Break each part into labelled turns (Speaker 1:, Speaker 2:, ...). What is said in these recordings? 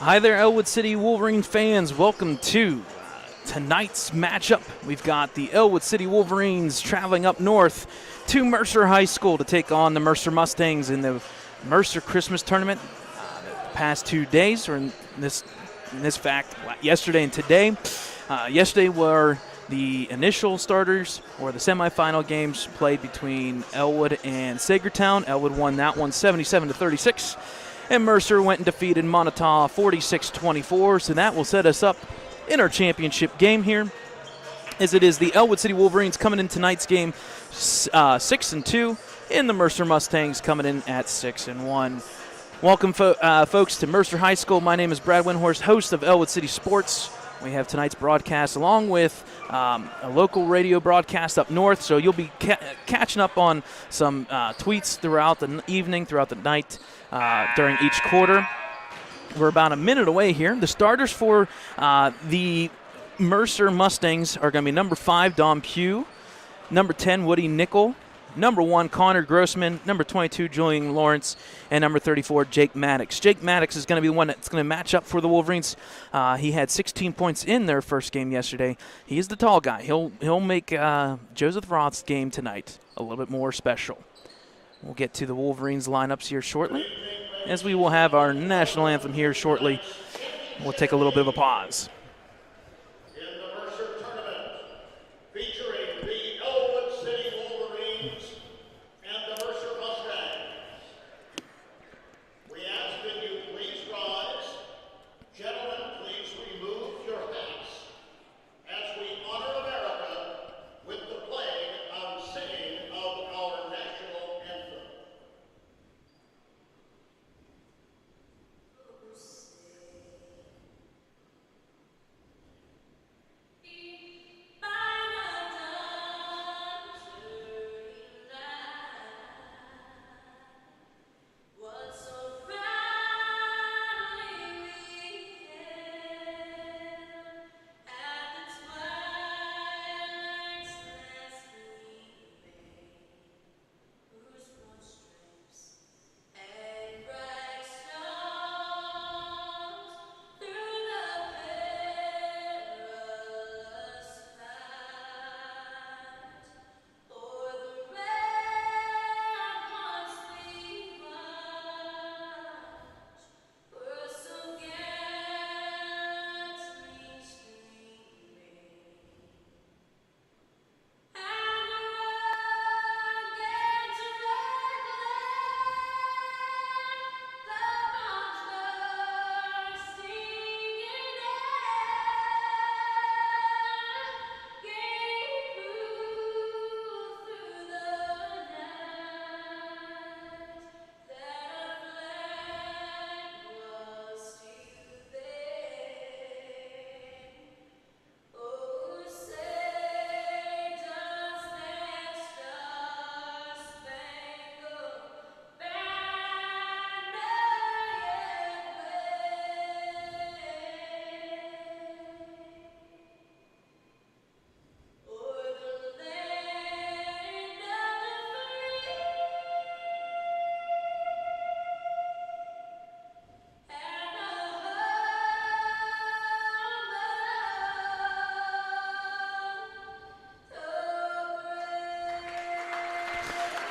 Speaker 1: Hi there, Ellwood City Wolverines fans. Welcome to tonight's matchup. We've got the Ellwood City Wolverines traveling up north to Mercer High School to take on the Mercer Mustangs in the Mercer Christmas tournament. The past 2 days, or in this fact, yesterday and today. Yesterday were the initial starters, or the semifinal games played between Ellwood and Sagertown. Ellwood won that one 77-36. And Mercer went and defeated Montauk 46-24, so that will set us up in our championship game here, as it is the Ellwood City Wolverines coming in tonight's game 6-2, and the Mercer Mustangs coming in at 6-1. Welcome, folks, to Mercer High School. My name is Brad Windhorst, host of Ellwood City Sports. We have tonight's broadcast along with a local radio broadcast up north, so you'll be catching up on some tweets throughout the evening, throughout the night, during each quarter. We're about a minute away here. The starters for the Mercer Mustangs are going to be number 5, Dom Pugh, number 10, Woody Nickel, number 1, Connor Grossman, number 22, Julian Lawrence, and number 34, Jake Maddox. Jake Maddox is going to be the one that's going to match up for the Wolverines. He had 16 points in their first game yesterday. He is the tall guy. He'll make Joseph Roth's game tonight a little bit more special. We'll get to the Wolverines lineups here shortly, as we will have our national anthem here shortly. We'll take a little bit of a pause.
Speaker 2: In the Mercer tournament, featuring the Ellwood City Wolverines and the Mercer Mustangs, we ask that you please rise. Gentlemen, please remove your hats as we honor America with the playing and singing of our national anthem.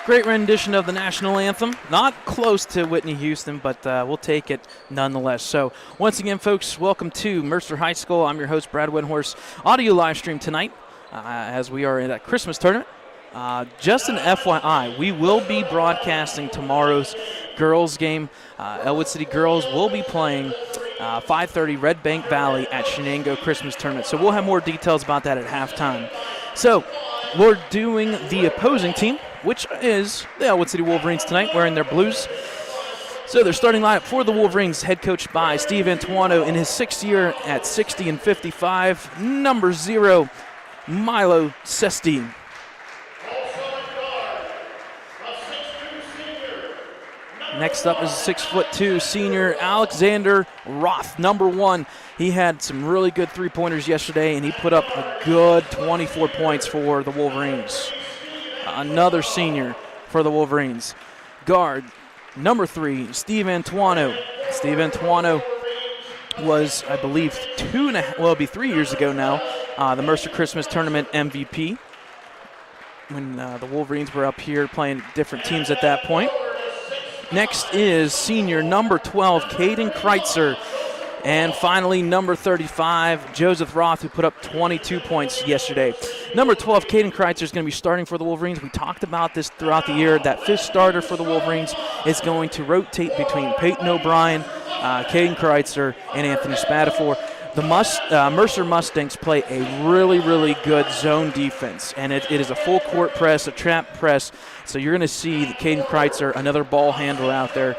Speaker 1: Great rendition of the national anthem. Not close to Whitney Houston, but we'll take it nonetheless. So once again, folks, welcome to Mercer High School. I'm your host, Brad Windhorst. Audio live stream tonight as we are in that Christmas tournament. Just an FYI, we will be broadcasting tomorrow's girls game. Ellwood City girls will be playing 5:30 Red Bank Valley at Shenango Christmas tournament. So we'll have more details about that at halftime. So we're doing the opposing team, which is the Ellwood City Wolverines tonight, wearing their blues. So their starting lineup for the Wolverines, head coached by Steve Antuano in his 6th year at 60-55. Number 0, Milo Sesti. Next up is 6'2" senior Alexander Roth, number 1. He had some really good three-pointers yesterday, and he put up a good 24 points for the Wolverines. Another senior for the Wolverines. Guard, number 3, Steve Antuano. Steve Antuano was, I believe, it'll be 3 years ago now, the Mercer Christmas Tournament MVP when the Wolverines were up here playing different teams at that point. Next is senior number 12, Caden Kreitzer. And finally, number 35, Joseph Roth, who put up 22 points yesterday. Number 12, Caden Kreitzer, is going to be starting for the Wolverines. We talked about this throughout the year. That fifth starter for the Wolverines is going to rotate between Peyton O'Brien, Caden Kreitzer, and Anthony Spatafor. The Mercer Mustangs play a really, really good zone defense, and it is a full court press, a trap press. So you're going to see Caden Kreitzer, another ball handler out there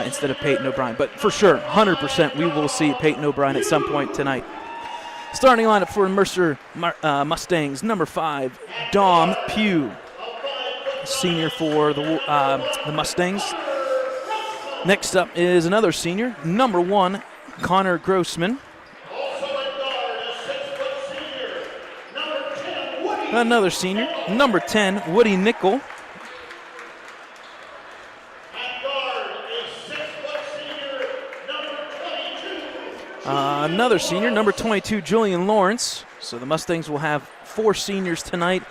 Speaker 1: instead of Peyton O'Brien. But for sure, 100%, we will see Peyton O'Brien at some point tonight. Starting lineup for Mercer Mustangs, number 5, Dom Pugh, senior for the Mustangs. Next up is another senior, number 1, Connor Grossman. Another senior, number 10, Woody Nickel. Another senior, number 22, Julian Lawrence. So the Mustangs will have 4 seniors tonight.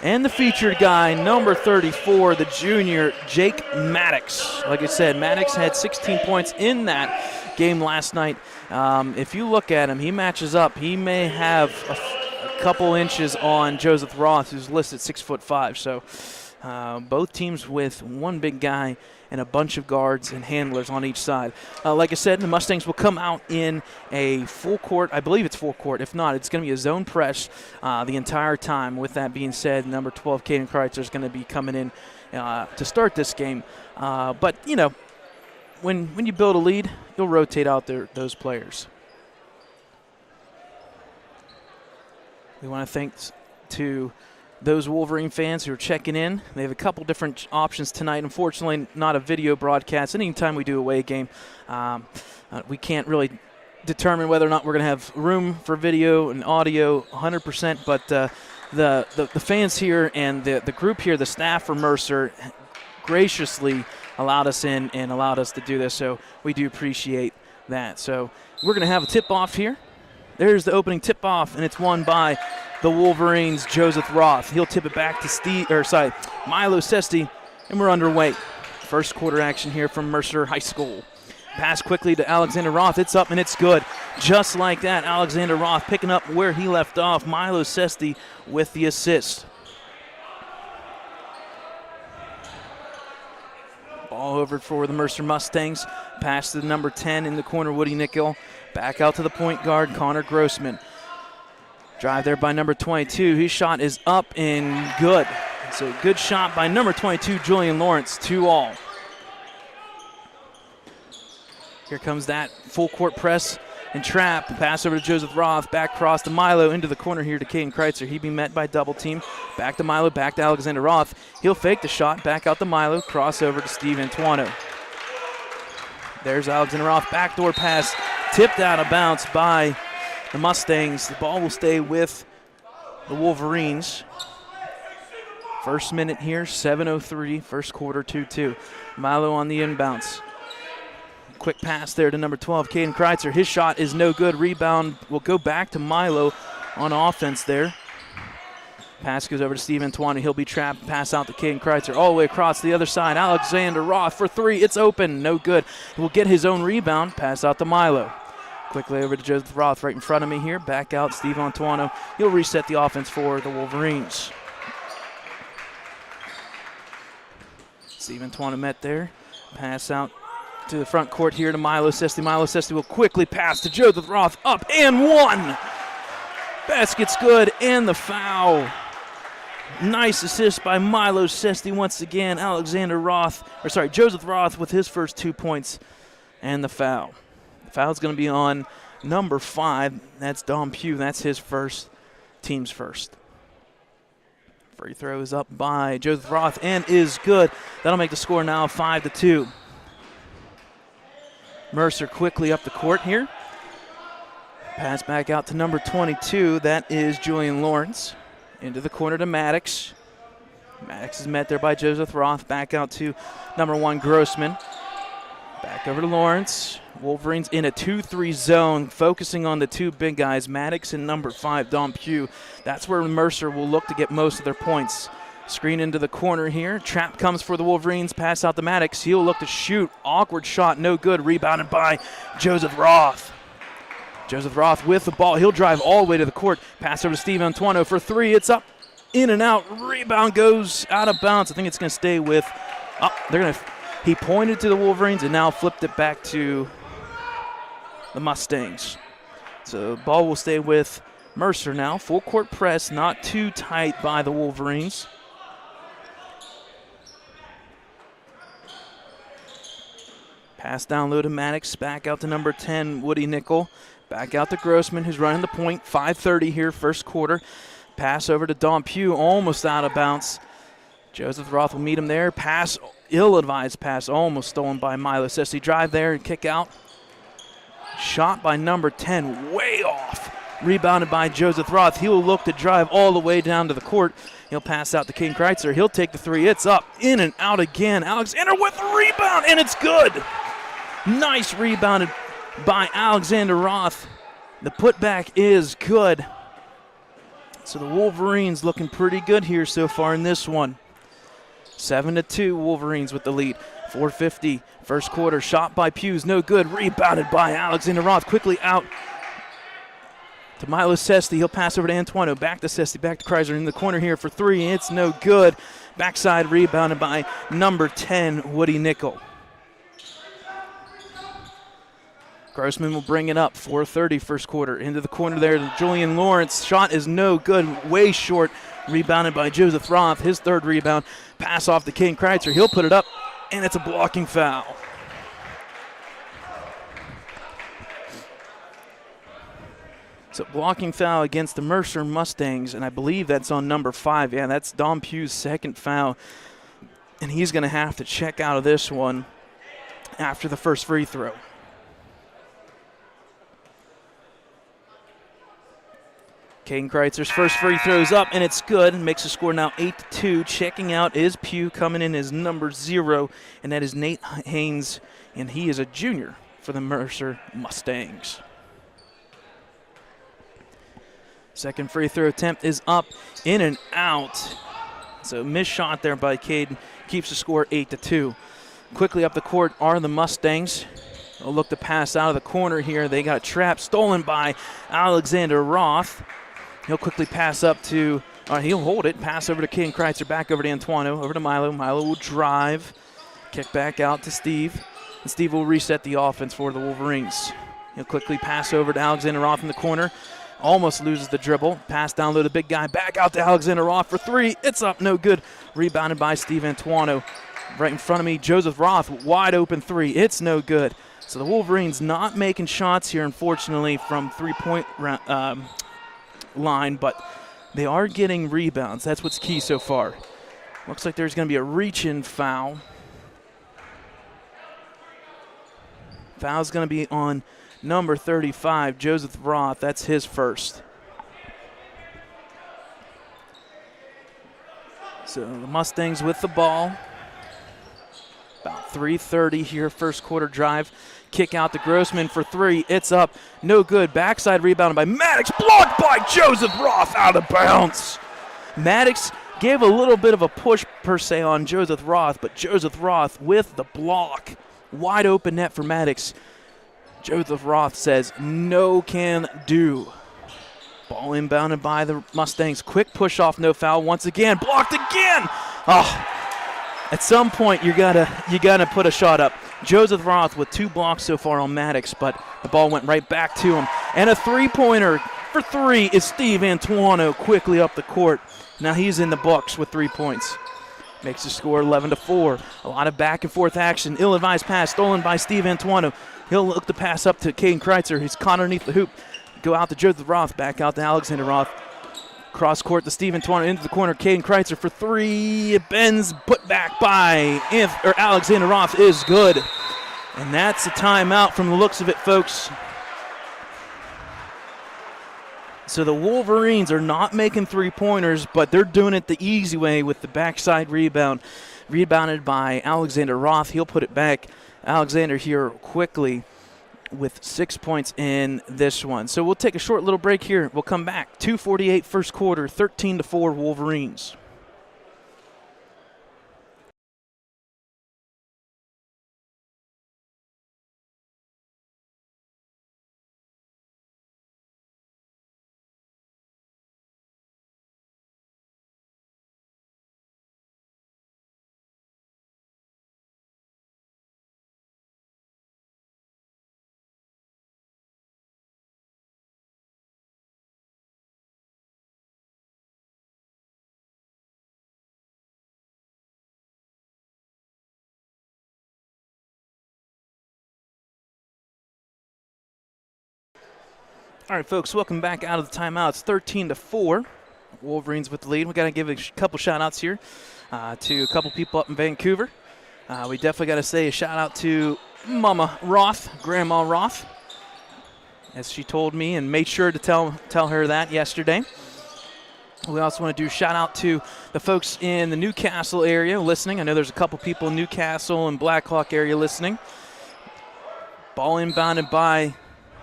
Speaker 1: And the featured guy, number 34, the junior, Jake Maddox. Like I said, Maddox had 16 points in that game last night. If you look at him, he matches up. He may have a couple inches on Joseph Roth, who's listed 6'5". So both teams with one big guy and a bunch of guards and handlers on each side. Like I said, the Mustangs will come out in a full court. I believe it's full court. If not, it's going to be a zone press the entire time. With that being said, number 12, Caden Kreitzer, is going to be coming in to start this game. But, you know, when you build a lead, you'll rotate out those players. We want to thank to those Wolverine fans who are checking in. They have a couple different options tonight. Unfortunately, not a video broadcast. Anytime we do a away game, we can't really determine whether or not we're going to have room for video and audio 100%. But the fans here and the group here, the staff for Mercer, graciously allowed us in and allowed us to do this. So we do appreciate that. So we're going to have a tip-off here. There's the opening tip-off, and it's won by the Wolverines' Joseph Roth. He'll tip it back to Milo Sesti, and we're underway. First quarter action here from Mercer High School. Pass quickly to Alexander Roth. It's up, and it's good. Just like that, Alexander Roth picking up where he left off. Milo Sesti with the assist. Ball over for the Mercer Mustangs. Pass to the number 10 in the corner, Woody Nickel. Back out to the point guard, Connor Grossman. Drive there by number 22. His shot is up and good. So good shot by number 22, Julian Lawrence, 2-all. Here comes that full court press and trap. Pass over to Joseph Roth. Back cross to Milo into the corner here to Caden Kreitzer. He'd be met by double team. Back to Milo, back to Alexander Roth. He'll fake the shot. Back out to Milo. Cross over to Steve Antuano. There's Alexander Roth. Backdoor pass. Tipped out of bounds by the Mustangs. The ball will stay with the Wolverines. First minute here, 7:03. First quarter, 2-2. Milo on the inbounds. Quick pass there to number 12, Caden Kreitzer. His shot is no good. Rebound will go back to Milo on offense there. Pass goes over to Steve Antuano. He'll be trapped. Pass out to Caden Kreitzer all the way across the other side. Alexander Roth for 3. It's open. No good. Will get his own rebound. Pass out to Milo. Quickly over to Joseph Roth right in front of me here. Back out Steve Antuano. He'll reset the offense for the Wolverines. Steve Antuano met there. Pass out to the front court here to Milo Sesti. Milo Sesti will quickly pass to Joseph Roth. Up and one. Basket's good and the foul. Nice assist by Milo Sesti once again. Joseph Roth with his first 2 points and the foul. The foul's going to be on number 5. That's Dom Pugh. That's his first, team's first. Free throw is up by Joseph Roth and is good. That'll make the score now 5-2. Mercer quickly up the court here. Pass back out to number 22. That is Julian Lawrence. Into the corner to Maddox. Maddox is met there by Joseph Roth. Back out to number 1, Grossman. Back over to Lawrence. Wolverines in a 2-3 zone, focusing on the two big guys, Maddox and number 5, Dom Pugh. That's where Mercer will look to get most of their points. Screen into the corner here. Trap comes for the Wolverines. Pass out to Maddox. He'll look to shoot. Awkward shot, no good. Rebounded by Joseph Roth. Joseph Roth with the ball. He'll drive all the way to the court. Pass over to Steve Antuano for 3. It's up, in and out. Rebound goes out of bounds. I think it's going to stay with. Oh, they're going to. He pointed to the Wolverines and now flipped it back to the Mustangs. So the ball will stay with Mercer now. Full court press, not too tight by the Wolverines. Pass down low to Maddox, back out to number 10, Woody Nickel. Back out to Grossman, who's running the point. 5:30 here, first quarter. Pass over to Dom Pugh, almost out of bounds. Joseph Roth will meet him there. Pass, ill-advised pass, almost stolen by Milo Sessi. Drive there and kick out. Shot by number 10, way off. Rebounded by Joseph Roth. He'll look to drive all the way down to the court. He'll pass out to King Kreitzer. He'll take the 3. It's up, in and out again. Alexander with the rebound, and it's good. Nice rebounded by Alexander Roth. The putback is good. So the Wolverines looking pretty good here so far in this one. 7-2, Wolverines with the lead. 4:50, first quarter. Shot by Hughes, no good. Rebounded by Alexander Roth. Quickly out to Milo Sesti. He'll pass over to Antuano. Back to Sesti, back to Kreiser in the corner here for 3. It's no good. Backside rebounded by number 10, Woody Nickel. Grossman will bring it up. 4:30, first quarter. Into the corner there to Julian Lawrence. Shot is no good. Way short. Rebounded by Joseph Roth. His third rebound. Pass off to King Kreitzer. He'll put it up, and it's a blocking foul. So blocking foul against the Mercer Mustangs, and I believe that's on number 5. Yeah, that's Dom Pugh's second foul, and he's going to have to check out of this one after the first free throw. Caden Kreitzer's first free throw's up, and it's good. Makes the score now 8-2. Checking out is Pugh. Coming in as number 0, and that is Nate Haynes, and he is a junior for the Mercer Mustangs. Second free throw attempt is up, in and out. So missed shot there by Caden. Keeps the score 8-2. Quickly up the court are the Mustangs. They'll look to pass out of the corner here. They got trapped, stolen by Alexander Roth. He'll quickly pass up to, he'll hold it, pass over to King Kreitzer, back over to Antuano, over to Milo. Milo will drive, kick back out to Steve, and Steve will reset the offense for the Wolverines. He'll quickly pass over to Alexander Roth in the corner, almost loses the dribble, pass down low to the big guy, back out to Alexander Roth for 3, it's up, no good, rebounded by Steve Antuano. Right in front of me, Joseph Roth, wide open 3, it's no good. So the Wolverines not making shots here, unfortunately, from three-point line, but they are getting rebounds. That's what's key so far. Looks like there's going to be a reach-in foul. Foul's going to be on number 35, Joseph Roth. That's his first. So the Mustangs with the ball. About 3:30 here, first quarter drive. Kick out to Grossman for 3. It's up. No good. Backside rebounded by Maddox. Blocked by Joseph Roth, out of bounds. Maddox gave a little bit of a push, per se, on Joseph Roth, but Joseph Roth with the block. Wide open net for Maddox. Joseph Roth says, no can do. Ball inbounded by the Mustangs. Quick push off, no foul. Once again, blocked again. Oh, at some point, you gotta put a shot up. Joseph Roth with 2 blocks so far on Maddox, but the ball went right back to him. And a three-pointer for 3 is Steve Antuano quickly up the court. Now he's in the books with 3 points. Makes the score 11-4. A lot of back-and-forth action. Ill-advised pass stolen by Steve Antuano. He'll look to pass up to Caden Kreitzer. He's caught underneath the hoop. Go out to Joseph Roth, back out to Alexander Roth. Cross court to Steve Antuano into the corner. Caden Kreitzer for 3. It bends, put back by Alexander Roth is good. And that's a timeout from the looks of it, folks. So the Wolverines are not making 3-pointers, but they're doing it the easy way with the backside rebound Rebounded by Alexander Roth. He'll put it back. Alexander here quickly with 6 points in this one. So we'll take a short little break here. We'll come back. 2:48 first quarter, 13-4 Wolverines. All right, folks, welcome back out of the timeout. It's 13-4. Wolverines with the lead. We got to give a couple shout-outs here to a couple people up in Vancouver. We definitely got to say a shout-out to Mama Roth, Grandma Roth, as she told me and made sure to tell her that yesterday. We also want to do a shout-out to the folks in the Newcastle area listening. I know there's a couple people in Newcastle and Black Hawk area listening. Ball inbounded by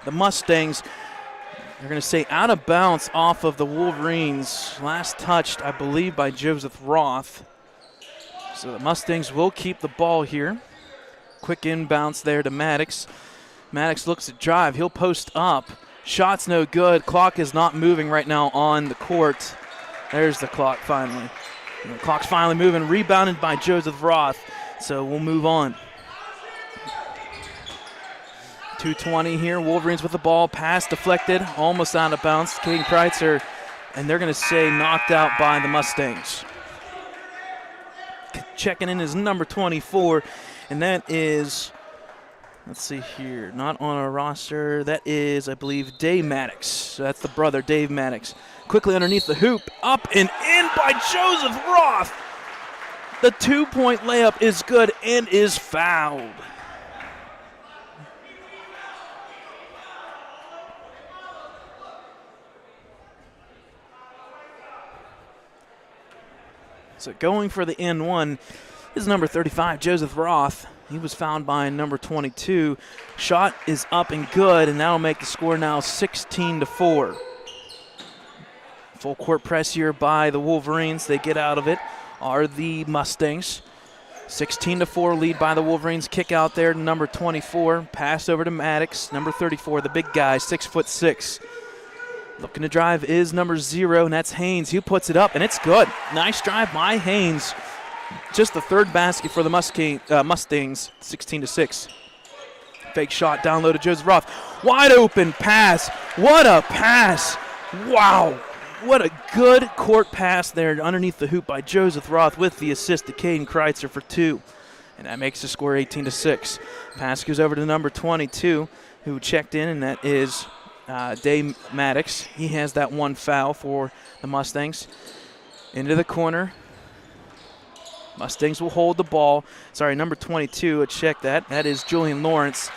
Speaker 1: the Mustangs. They're going to say out of bounds off of the Wolverines. Last touched, I believe, by Joseph Roth. So the Mustangs will keep the ball here. Quick inbounds there to Maddox. Maddox looks to drive. He'll post up. Shot's no good. Clock is not moving right now on the court. There's the clock finally. And the clock's finally moving. Rebounded by Joseph Roth. So we'll move on. 2:20 here. Wolverines with the ball. Pass deflected. Almost out of bounds. Caden Kreitzer. And they're going to say knocked out by the Mustangs. Checking in is number 24. And that is, let's see here, not on our roster. That is, I believe, Dave Maddox. So that's the brother, Dave Maddox. Quickly underneath the hoop. Up and in by Joseph Roth. The 2-point layup is good and is fouled. So going for the N1 is number 35, Joseph Roth. He was fouled by number 22. Shot is up and good, and that'll make the score now 16-4. Full court press here by the Wolverines. They get out of it, are the Mustangs. 16-4 lead by the Wolverines. Kick out there to number 24. Pass over to Maddox, number 34, the big guy, 6'6". Looking to drive is number 0, and that's Haynes. He puts it up, and it's good. Nice drive by Haynes. Just the third basket for the Mustangs, 16-6. Fake shot down low to Joseph Roth. Wide open pass. What a pass. Wow. What a good court pass there underneath the hoop by Joseph Roth with the assist to Caden Kreitzer for 2. And that makes the score 18-6. Pass goes over to number 22, who checked in, and that is Dave Maddox. He has that one foul for the Mustangs. Into the corner. Mustangs will hold the ball. Sorry, number 22, check that. That is Julian Lawrence.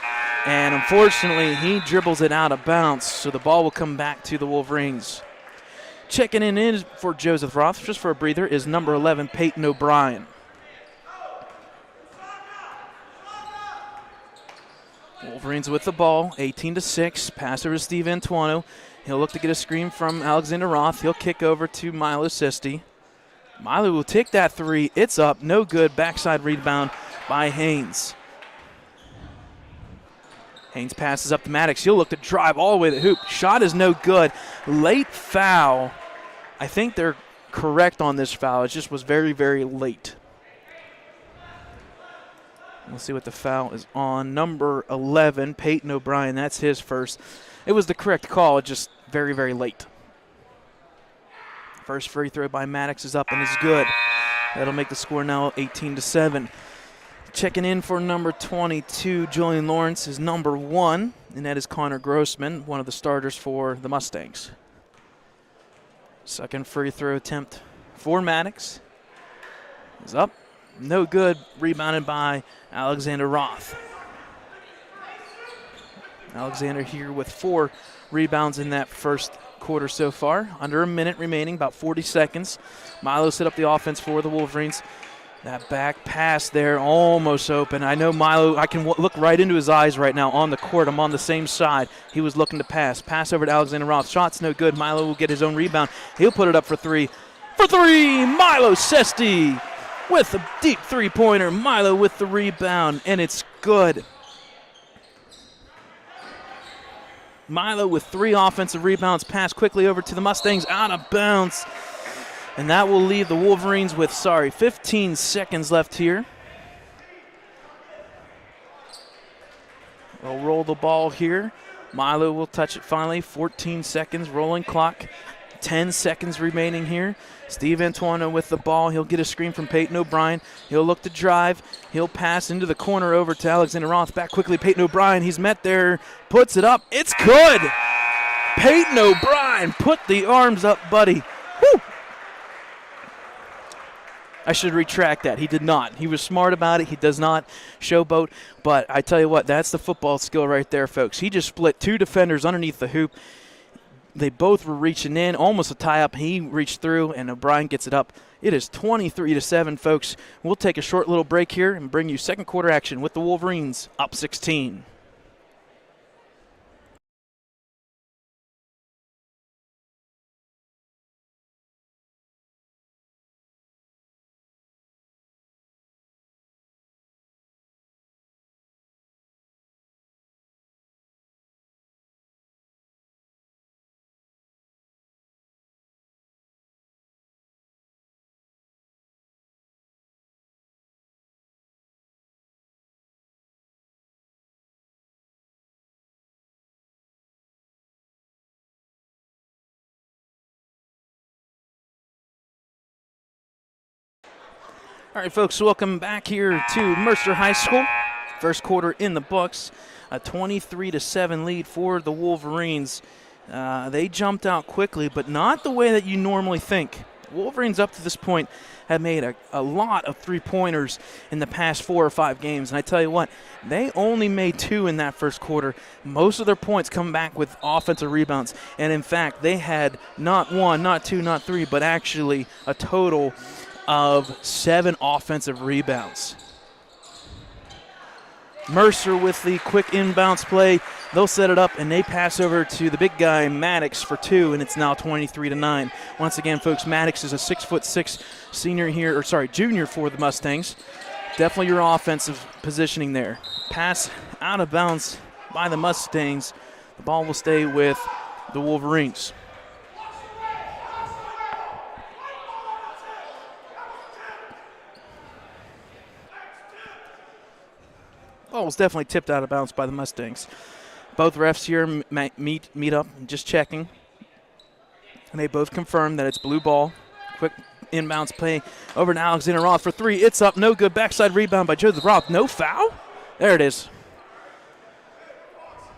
Speaker 1: And unfortunately, he dribbles it out of bounds, so the ball will come back to the Wolverines. Checking in for Joseph Roth, just for a breather, is number 11, Peyton O'Brien. Wolverines with the ball, 18-6. Pass over to Steve Antuono. He'll look to get a screen from Alexander Roth. He'll kick over to Milo Sisti. Milo will take that 3. It's up, no good. Backside rebound by Haynes. Haynes passes up to Maddox. He'll look to drive all the way to the hoop. Shot is no good. Late foul. I think they're correct on this foul. It just was very, very late. We'll see what the foul is on. Number 11, Peyton O'Brien. That's his first. It was the correct call. It's just very, very late. First free throw by Maddox is up and is good. That'll make the score now 18-7. Checking in for number 22, Julian Lawrence, is number 1, and that is Connor Grossman, one of the starters for the Mustangs. Second free throw attempt for Maddox is up. No good. Rebounded by Alexander Roth. Alexander here with 4 rebounds in that first quarter so far. Under a minute remaining, about 40 seconds. Milo set up the offense for the Wolverines. That back pass there, almost open. I know Milo, I can look right into his eyes right now on the court. I'm on the same side. He was looking to pass. Pass over to Alexander Roth. Shot's no good. Milo will get his own rebound. He'll put it up for three. For three, Milo Sesti with a deep three-pointer. Milo with the rebound, and it's good. Milo with 3 offensive rebounds. Pass quickly over to the Mustangs, out of bounds. And that will leave the Wolverines with, 15 seconds left here. They'll roll the ball here. Milo will touch it finally. 14 seconds, rolling clock. 10 seconds remaining here. Steve Antuono with the ball. He'll get a screen from Peyton O'Brien. He'll look to drive. He'll pass into the corner over to Alexander Roth. Back quickly, Peyton O'Brien. He's met there. Puts it up. It's good. Peyton O'Brien, put the arms up, buddy. Woo! I should retract that. He did not. He was smart about it. He does not showboat. But I tell you what, that's the football skill right there, folks. He just split 2 defenders underneath the hoop. They both were reaching in, almost a tie-up. He reached through, and O'Brien gets it up. It is 23-7, folks. We'll take a short little break here and bring you second quarter action with the Wolverines up 16. All right, folks, welcome back here to Mercer High School. First quarter in the books, a 23-7 lead for the Wolverines. They jumped out quickly, but not the way that you normally think. Wolverines up to this point have made a lot of three-pointers in the past 4 or 5 games. And I tell you what, they only made 2 in that first quarter. Most of their points come back with offensive rebounds. And, in fact, they had not 1, not 2, not 3, but actually a total of 7 offensive rebounds. Mercer with the quick inbounds play. They'll set it up, and they pass over to the big guy, Maddox, for 2, and it's now 23-9. Once again, folks, Maddox is a 6'6" junior for the Mustangs. Definitely your offensive positioning there. Pass out of bounds by the Mustangs. The ball will stay with the Wolverines. Ball was definitely tipped out of bounds by the Mustangs. Both refs here meet up, just checking. And they both confirm that it's blue ball. Quick inbounds play over to Alexander Roth for 3. It's up, no good. Backside rebound by Joseph Roth. No foul? There it is.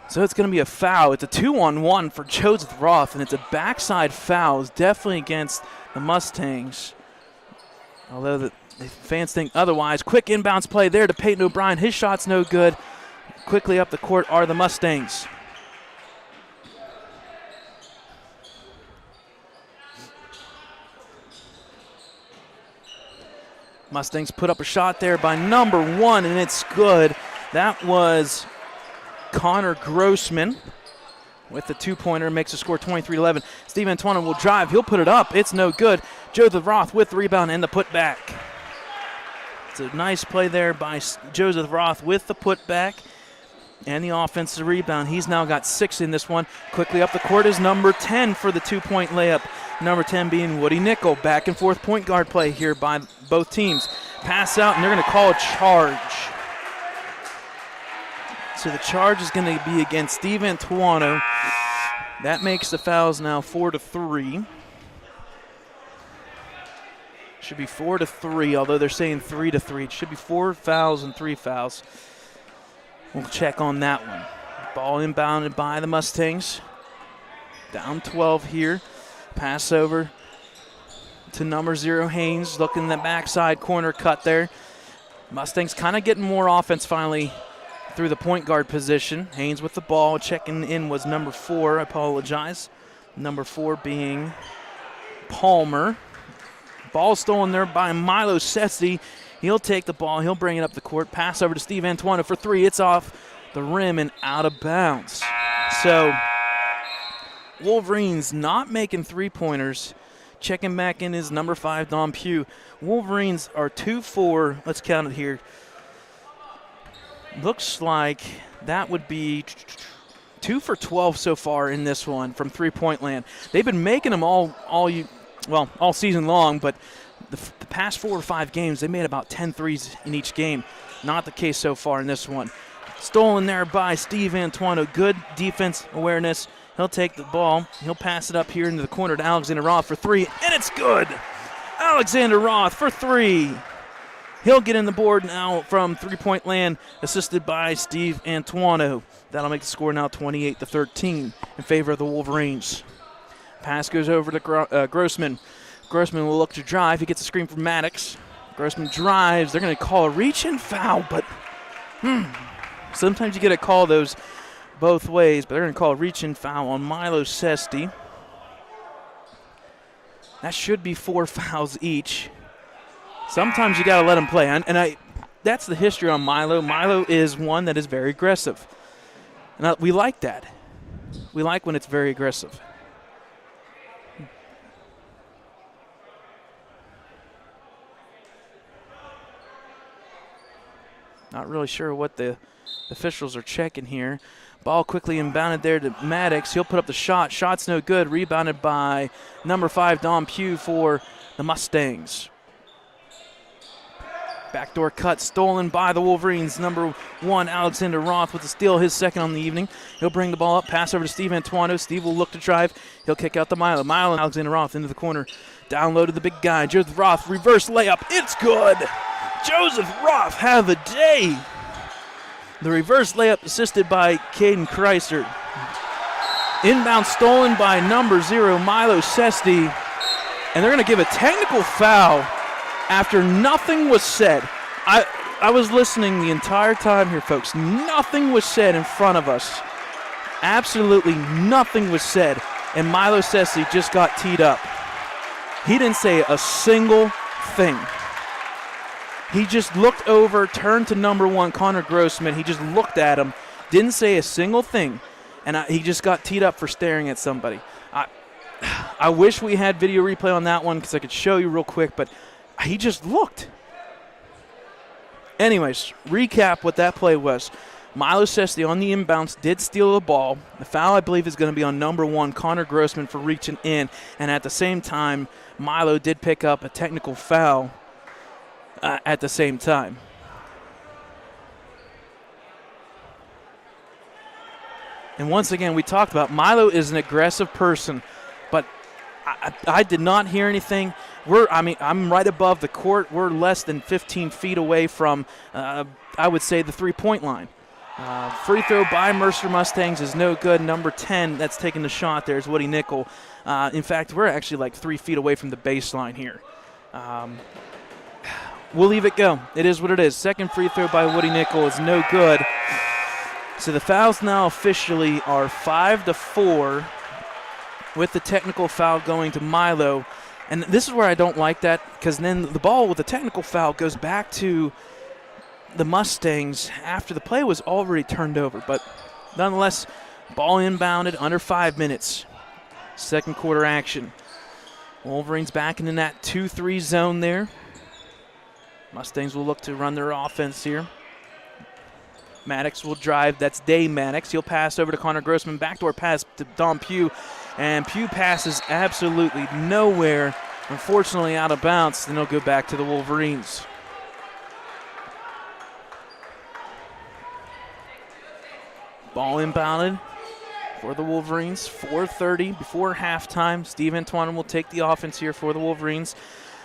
Speaker 1: So it's going to be a foul. It's a 2-on-1 for Joseph Roth, and it's a backside foul. It's definitely against the Mustangs. Although the fans think otherwise. Quick inbounds play there to Peyton O'Brien. His shot's no good. Quickly up the court are the Mustangs. Mustangs put up a shot there by number 1, and it's good. That was Connor Grossman with the 2-pointer, makes the score 23-11. Steve Antuono will drive. He'll put it up. It's no good. Joseph Roth with the rebound and the putback. It's a nice play there by Joseph Roth with the putback and the offensive rebound. He's now got 6 in this one. Quickly up the court is number 10 for the 2-point layup. Number 10 being Woody Nickel. Back and forth point guard play here by both teams. Pass out, and they're going to call a charge. So the charge is going to be against Steve Antuono. That makes the fouls now 4-3. Should be 4-3, although they're saying 3-3. It should be 4 fouls and 3 fouls. We'll check on that one. Ball inbounded by the Mustangs. Down 12 here. Pass over to number 0, Haynes. Looking in the backside corner cut there. Mustangs kind of getting more offense finally through the point guard position. Haynes with the ball. Checking in was number 4. I apologize. Number 4 being Palmer. Ball stolen there by Milo Sesti. He'll take the ball. He'll bring it up the court. Pass over to Steve Antuono for three. It's off the rim and out of bounds. So Wolverines not making three-pointers. Checking back in is number 5, Don Pugh. Wolverines are 2-4. Let's count it here. Looks like that would be 2 for 12 so far in this one from three-point land. They've been making them all season long, but the past 4 or 5 games, they made about 10 threes in each game. Not the case so far in this one. Stolen there by Steve Antuono. Good defense awareness. He'll take the ball. He'll pass it up here into the corner to Alexander Roth for three, and it's good. Alexander Roth for three. He'll get in the board now from three-point land, assisted by Steve Antuono. That'll make the score now 28-13 in favor of the Wolverines. Pass goes over to Grossman. Grossman will look to drive. He gets a screen from Maddox. Grossman drives. They're going to call a reach-in foul, but sometimes you get a call those both ways, but they're going to call a reach-in foul on Milo Sesti. That should be 4 fouls each. Sometimes you got to let him play, and that's the history on Milo. Milo is one that is very aggressive, and we like that. We like when it's very aggressive. Not really sure what the officials are checking here. Ball quickly inbounded there to Maddox. He'll put up the shot. Shot's no good. Rebounded by number 5, Don Pugh for the Mustangs. Backdoor cut stolen by the Wolverines. Number 1, Alexander Roth with the steal, his second on the evening. He'll bring the ball up, pass over to Steve Antuono. Steve will look to drive. He'll kick out to Milo. Milo and Alexander Roth into the corner. Down low to the big guy. Joseph Roth, reverse layup. It's good. Joseph Roth have a day. The reverse layup assisted by Caden Chrysler. Inbound stolen by number 0, Milo Sesti. And they're going to give a technical foul after nothing was said. I was listening the entire time here, folks. Nothing was said in front of us. Absolutely nothing was said. And Milo Sesti just got teed up. He didn't say a single thing. He just looked over, turned to number 1, Connor Grossman. He just looked at him, didn't say a single thing, and he just got teed up for staring at somebody. I wish we had video replay on that one because I could show you real quick, but he just looked. Anyways, recap what that play was. Milo Sesti on the inbounds did steal the ball. The foul, I believe, is going to be on number 1, Connor Grossman, for reaching in, and at the same time, Milo did pick up a technical foul at the same time. And once again, we talked about Milo is an aggressive person, but I did not hear anything. I'm right above the court. We're less than 15 feet away from, I would say, the three-point line. Free throw by Mercer Mustangs is no good. Number 10 that's taking the shot there is Woody Nickel. In fact, we're actually like 3 feet away from the baseline here. We'll leave it go. It is what it is. Second free throw by Woody Nickel is no good. So the fouls now officially are 5-4 with the technical foul going to Milo. And this is where I don't like that, because then the ball with the technical foul goes back to the Mustangs after the play was already turned over. But nonetheless, ball inbounded under 5 minutes. Second quarter action. Wolverines back in that 2-3 zone there. Mustangs will look to run their offense here. Maddox will drive. That's Dave Maddox. He'll pass over to Connor Grossman. Backdoor pass to Don Pugh. And Pugh passes absolutely nowhere. Unfortunately out of bounds. Then he'll go back to the Wolverines. Ball inbounded for the Wolverines. 4:30 before halftime. Steve Antuono will take the offense here for the Wolverines.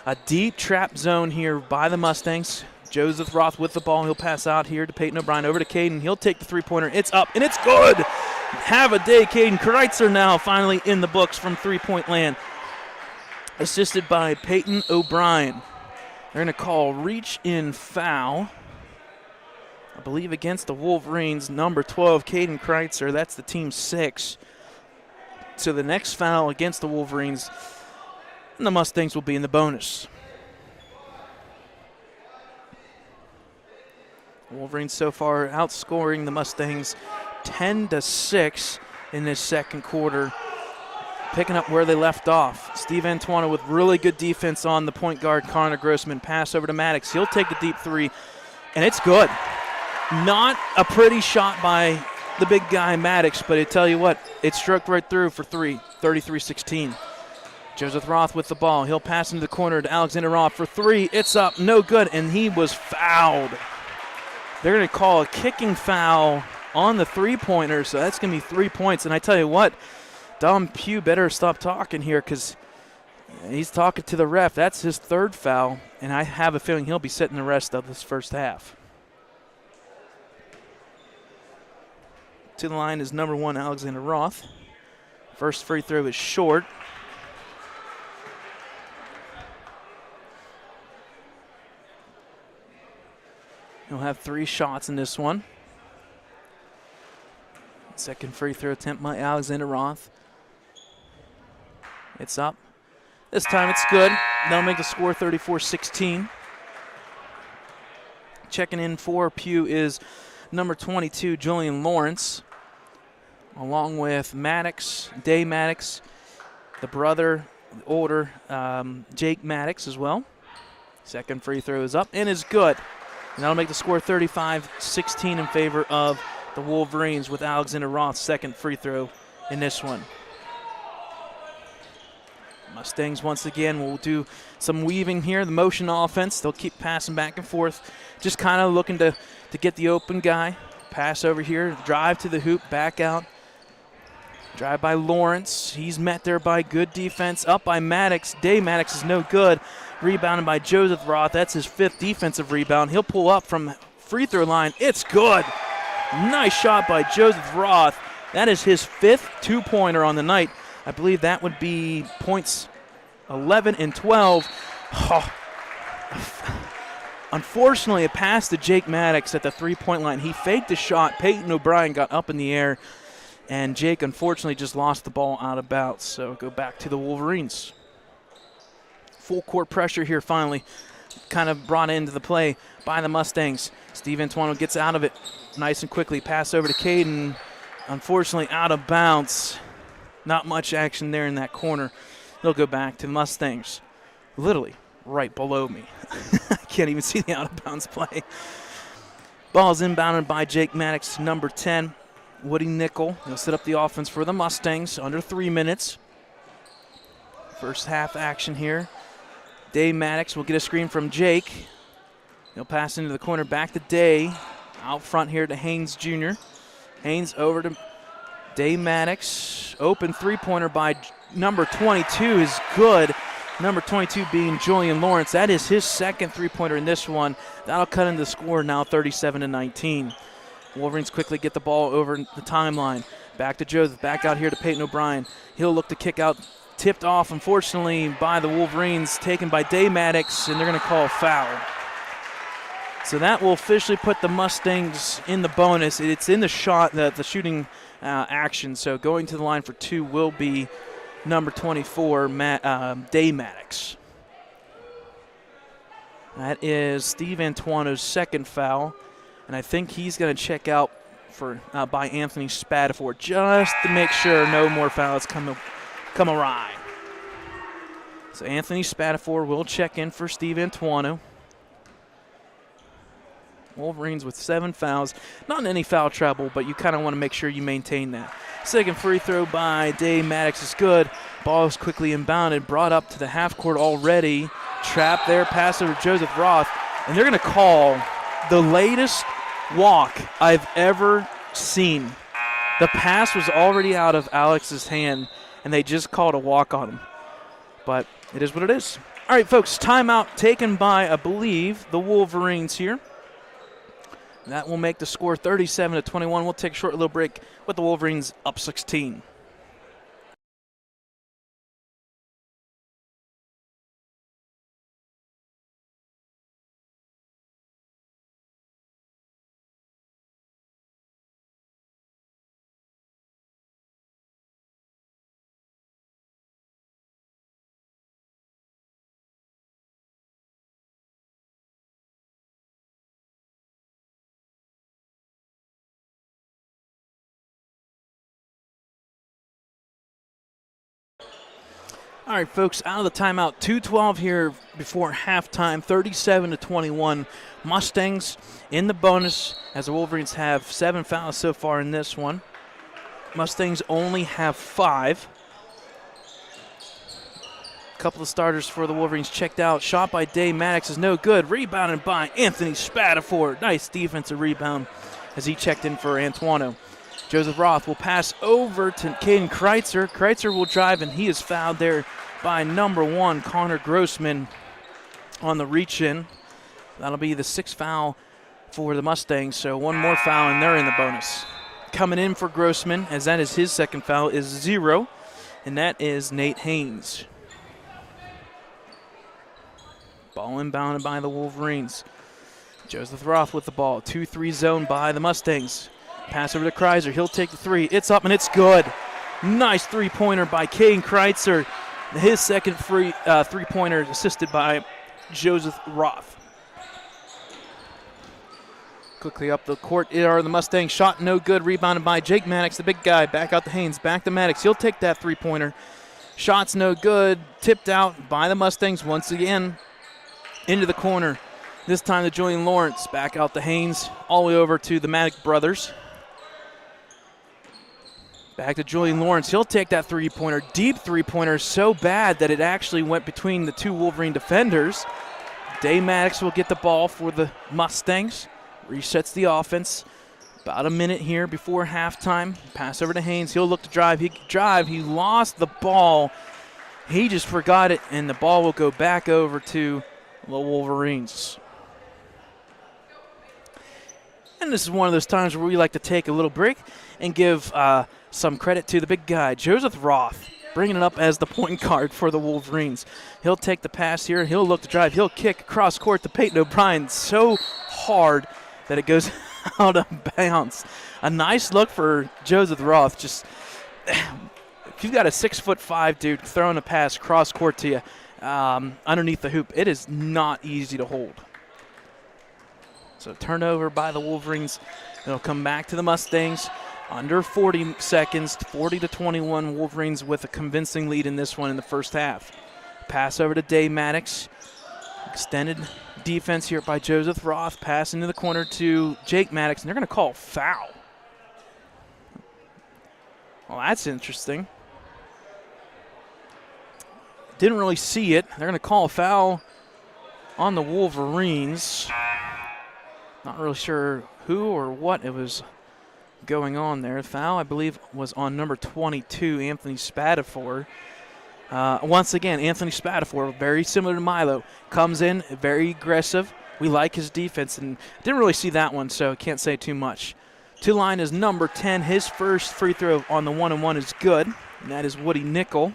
Speaker 1: A deep trap zone here by the Mustangs. Joseph Roth with the ball. He'll pass out here to Peyton O'Brien. Over to Caden. He'll take the three-pointer. It's up, and it's good. Have a day, Caden Kreitzer now finally in the books from three-point land. Assisted by Peyton O'Brien. They're going to call reach-in foul, I believe, against the Wolverines. Number 12, Caden Kreitzer. That's the team 6. So the next foul against the Wolverines, and the Mustangs will be in the bonus. Wolverines so far outscoring the Mustangs 10-6 in this second quarter, picking up where they left off. Steve Antuano with really good defense on the point guard, Connor Grossman. Pass over to Maddox. He'll take the deep three, and it's good. Not a pretty shot by the big guy, Maddox, but I tell you what, it struck right through for three, 33-16. Joseph Roth with the ball. He'll pass into the corner to Alexander Roth for three. It's up, no good, and he was fouled. They're going to call a kicking foul on the three-pointer, so that's going to be 3 points. And I tell you what, Dom Pugh better stop talking here because he's talking to the ref. That's his third foul, and I have a feeling he'll be sitting the rest of this first half. To the line is number 1, Alexander Roth. First free throw is short. He'll have 3 shots in this one. Second free throw attempt by Alexander Roth. It's up. This time it's good. They'll make the score 34-16. Checking in for Pugh is number 22, Julian Lawrence, along with Maddox, Day Maddox, the brother, the older Jake Maddox as well. Second free throw is up and is good. And that'll make the score 35-16 in favor of the Wolverines with Alexander Roth's second free throw in this one. Mustangs once again will do some weaving here, the motion offense. They'll keep passing back and forth, just kind of looking to get the open guy. Pass over here, drive to the hoop, back out. Drive by Lawrence. He's met there by good defense. Up by Maddox. Day Maddox is no good. Rebounded by Joseph Roth. That's his 5th defensive rebound. He'll pull up from free throw line. It's good. Nice shot by Joseph Roth. That is his 5th two-pointer on the night. I believe that would be points 11 and 12. Oh. Unfortunately, a pass to Jake Maddox at the three-point line. He faked the shot. Peyton O'Brien got up in the air, and Jake unfortunately just lost the ball out of bounds. So go back to the Wolverines. Full court pressure here finally, kind of brought into the play by the Mustangs. Steve Antuano gets out of it nice and quickly. Pass over to Caden. Unfortunately, out of bounds. Not much action there in that corner. They'll go back to the Mustangs. Literally right below me. I can't even see the out-of-bounds play. Ball's inbounded by Jake Maddox, number 10, Woody Nickel. He'll set up the offense for the Mustangs under 3 minutes. First half action here. Day Maddox will get a screen from Jake. He'll pass into the corner back to Day. Out front here to Haynes Jr. Haynes over to Day Maddox. Open three-pointer by number 22 is good. Number 22 being Julian Lawrence. That is his second three-pointer in this one. That'll cut into the score now 37-19. Wolverines quickly get the ball over the timeline. Back to Joseph. Back out here to Peyton O'Brien. He'll look to kick out. Tipped off, unfortunately, by the Wolverines. Taken by Day Maddox, and they're going to call a foul. So that will officially put the Mustangs in the bonus. It's in the shot, the shooting action. So going to the line for 2 will be number 24, Day Maddox. That is Steve Antuano's second foul, and I think he's going to check out for by Anthony Spadafor just to make sure no more fouls come awry. So Anthony Spadafor will check in for Steve Antuano. Wolverines with 7 fouls. Not in any foul trouble, but you kind of want to make sure you maintain that. Second free throw by Day Maddox is good. Ball is quickly inbounded, brought up to the half court already. Trapped there, pass over Joseph Roth. And they're going to call the latest walk I've ever seen. The pass was already out of Alex's hand, and they just called a walk on him. But it is what it is. All right, folks, timeout taken by, I believe, the Wolverines here. That will make the score 37-21. We'll take a short little break with the Wolverines up 16. All right, folks, out of the timeout, 2:12 here before halftime, 37-21. Mustangs in the bonus as the Wolverines have 7 fouls so far in this one. Mustangs only have 5. A couple of starters for the Wolverines checked out. Shot by Day Maddox is no good. Rebounded by Anthony Spatafor. Nice defensive rebound as he checked in for Antuano. Joseph Roth will pass over to Caden Kreitzer. Kreitzer will drive, and he is fouled there by number 1, Connor Grossman, on the reach-in. That'll be the 6th foul for the Mustangs, so 1 more foul, and they're in the bonus. Coming in for Grossman, as that is his 2nd foul, is 0, and that is Nate Haynes. Ball inbounded by the Wolverines. Joseph Roth with the ball. 2-3 zone by the Mustangs. Pass over to Kreitzer. He'll take the 3. It's up, and it's good. Nice three-pointer by Caden Kreitzer. His 2nd three-pointer assisted by Joseph Roth. Quickly up the court are the Mustangs. Shot no good. Rebounded by Jake Maddox, the big guy. Back out to Haynes. Back to Maddox. He'll take that three-pointer. Shot's no good. Tipped out by the Mustangs once again. Into the corner. This time to Julian Lawrence. Back out to Haynes. All the way over to the Maddox brothers. Back to Julian Lawrence. He'll take that three-pointer. Deep three-pointer, so bad that it actually went between the 2 Wolverine defenders. Day Maddox will get the ball for the Mustangs. Resets the offense. About a minute here before halftime. Pass over to Haynes. He'll look to drive. He can drive. He lost the ball. He just forgot it, and the ball will go back over to the Wolverines. And this is one of those times where we like to take a little break and give some credit to the big guy, Joseph Roth, bringing it up as the point guard for the Wolverines. He'll take the pass here. He'll look to drive. He'll kick across court to Peyton O'Brien so hard that it goes out of bounds. A nice look for Joseph Roth. Just, if you've got a 6'5" dude throwing a pass cross court to you underneath the hoop, it is not easy to hold. So turnover by the Wolverines. It'll come back to the Mustangs. Under 40 seconds, 40-21. Wolverines with a convincing lead in this one in the first half. Pass over to Day Maddox. Extended defense here by Joseph Roth. Pass into the corner to Jake Maddox, and they're going to call foul. Well, that's interesting. Didn't really see it. They're going to call a foul on the Wolverines. Not really sure who or what it was going on there. Foul, I believe, was on number 22, Anthony Spatafor. Once again, Anthony Spatafor, very similar to Milo, comes in very aggressive. We like his defense, and didn't really see that one, so can't say too much. To line is number 10. His first free throw on the 1-on-1 is good, and that is Woody Nickel.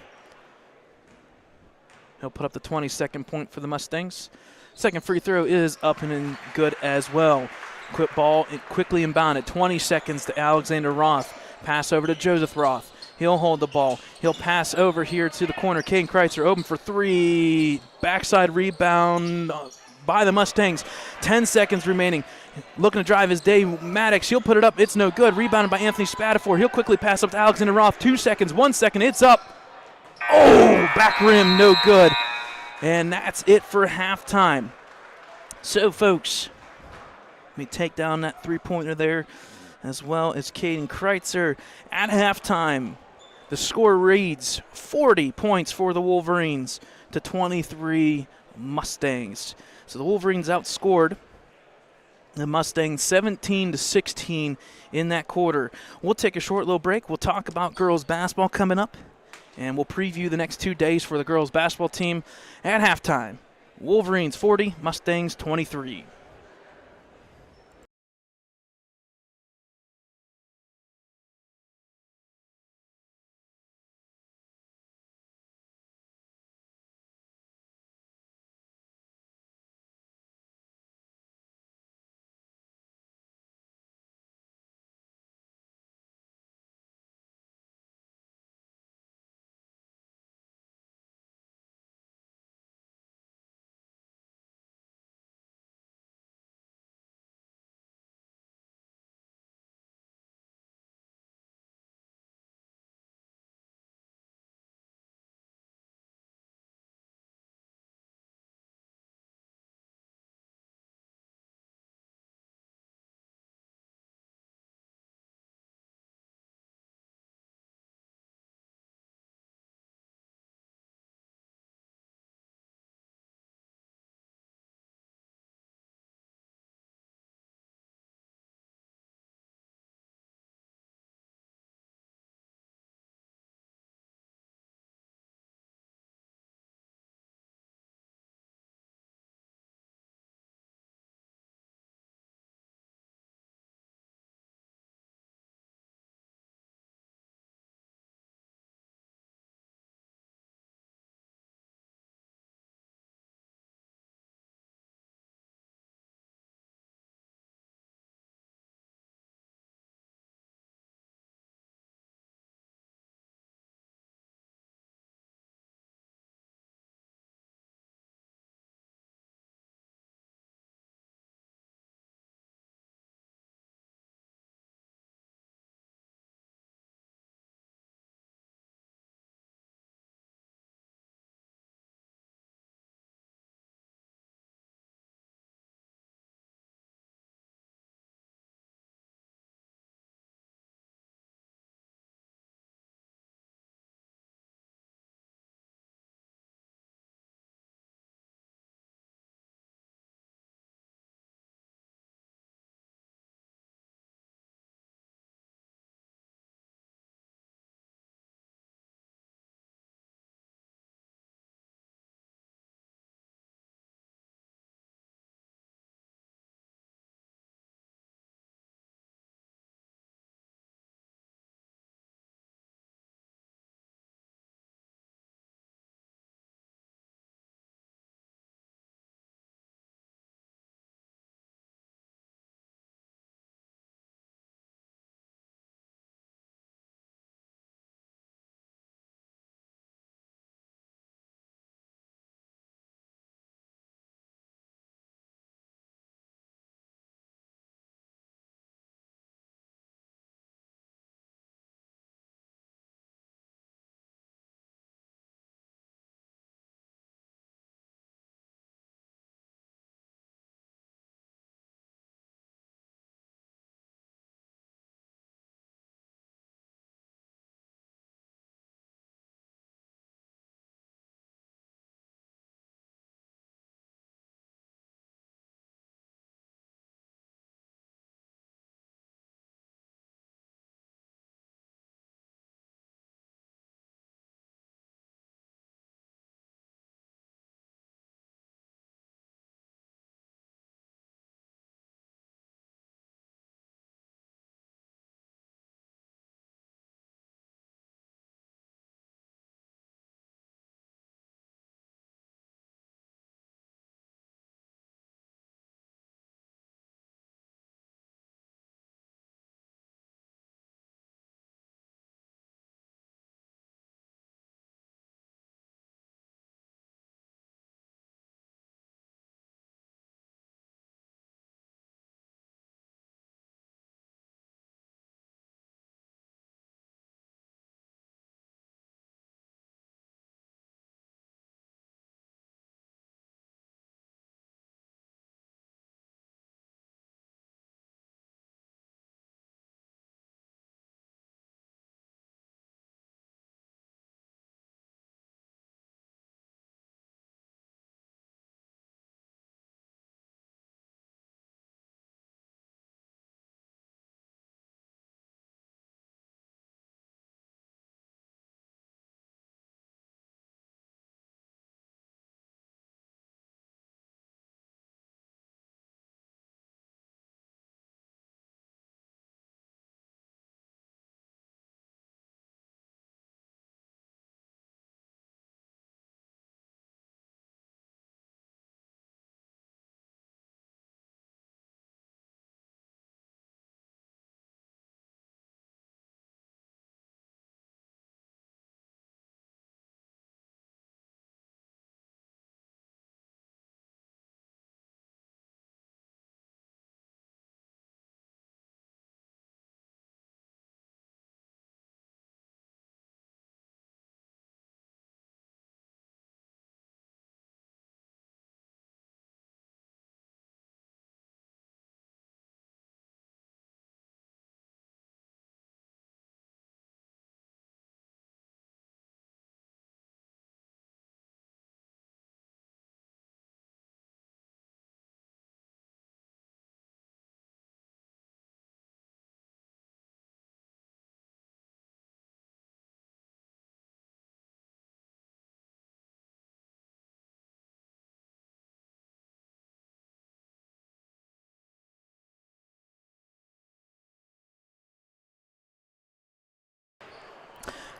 Speaker 1: He'll put up the 22nd point for the Mustangs. Second free throw is up and in good as well. Quick ball, quickly inbounded. 20 seconds to Alexander Roth. Pass over to Joseph Roth. He'll hold the ball. He'll pass over here to the corner. Caden Kreitzer open for 3. Backside rebound by the Mustangs. 10 seconds remaining. Looking to drive his Day Maddox. He'll put it up. It's no good. Rebounded by Anthony Spatafor. He'll quickly pass up to Alexander Roth. 2 seconds. 1 second. It's up. Oh, back rim. No good. And that's it for halftime. So, folks, let me take down that three-pointer there, as well as Caden Kreitzer. At halftime, the score reads 40 points for the Wolverines to 23 Mustangs. So the Wolverines outscored the Mustangs 17-16 in that quarter. We'll take a short little break. We'll talk about girls basketball coming up, and we'll preview the next 2 days for the girls basketball team at halftime. Wolverines 40, Mustangs 23.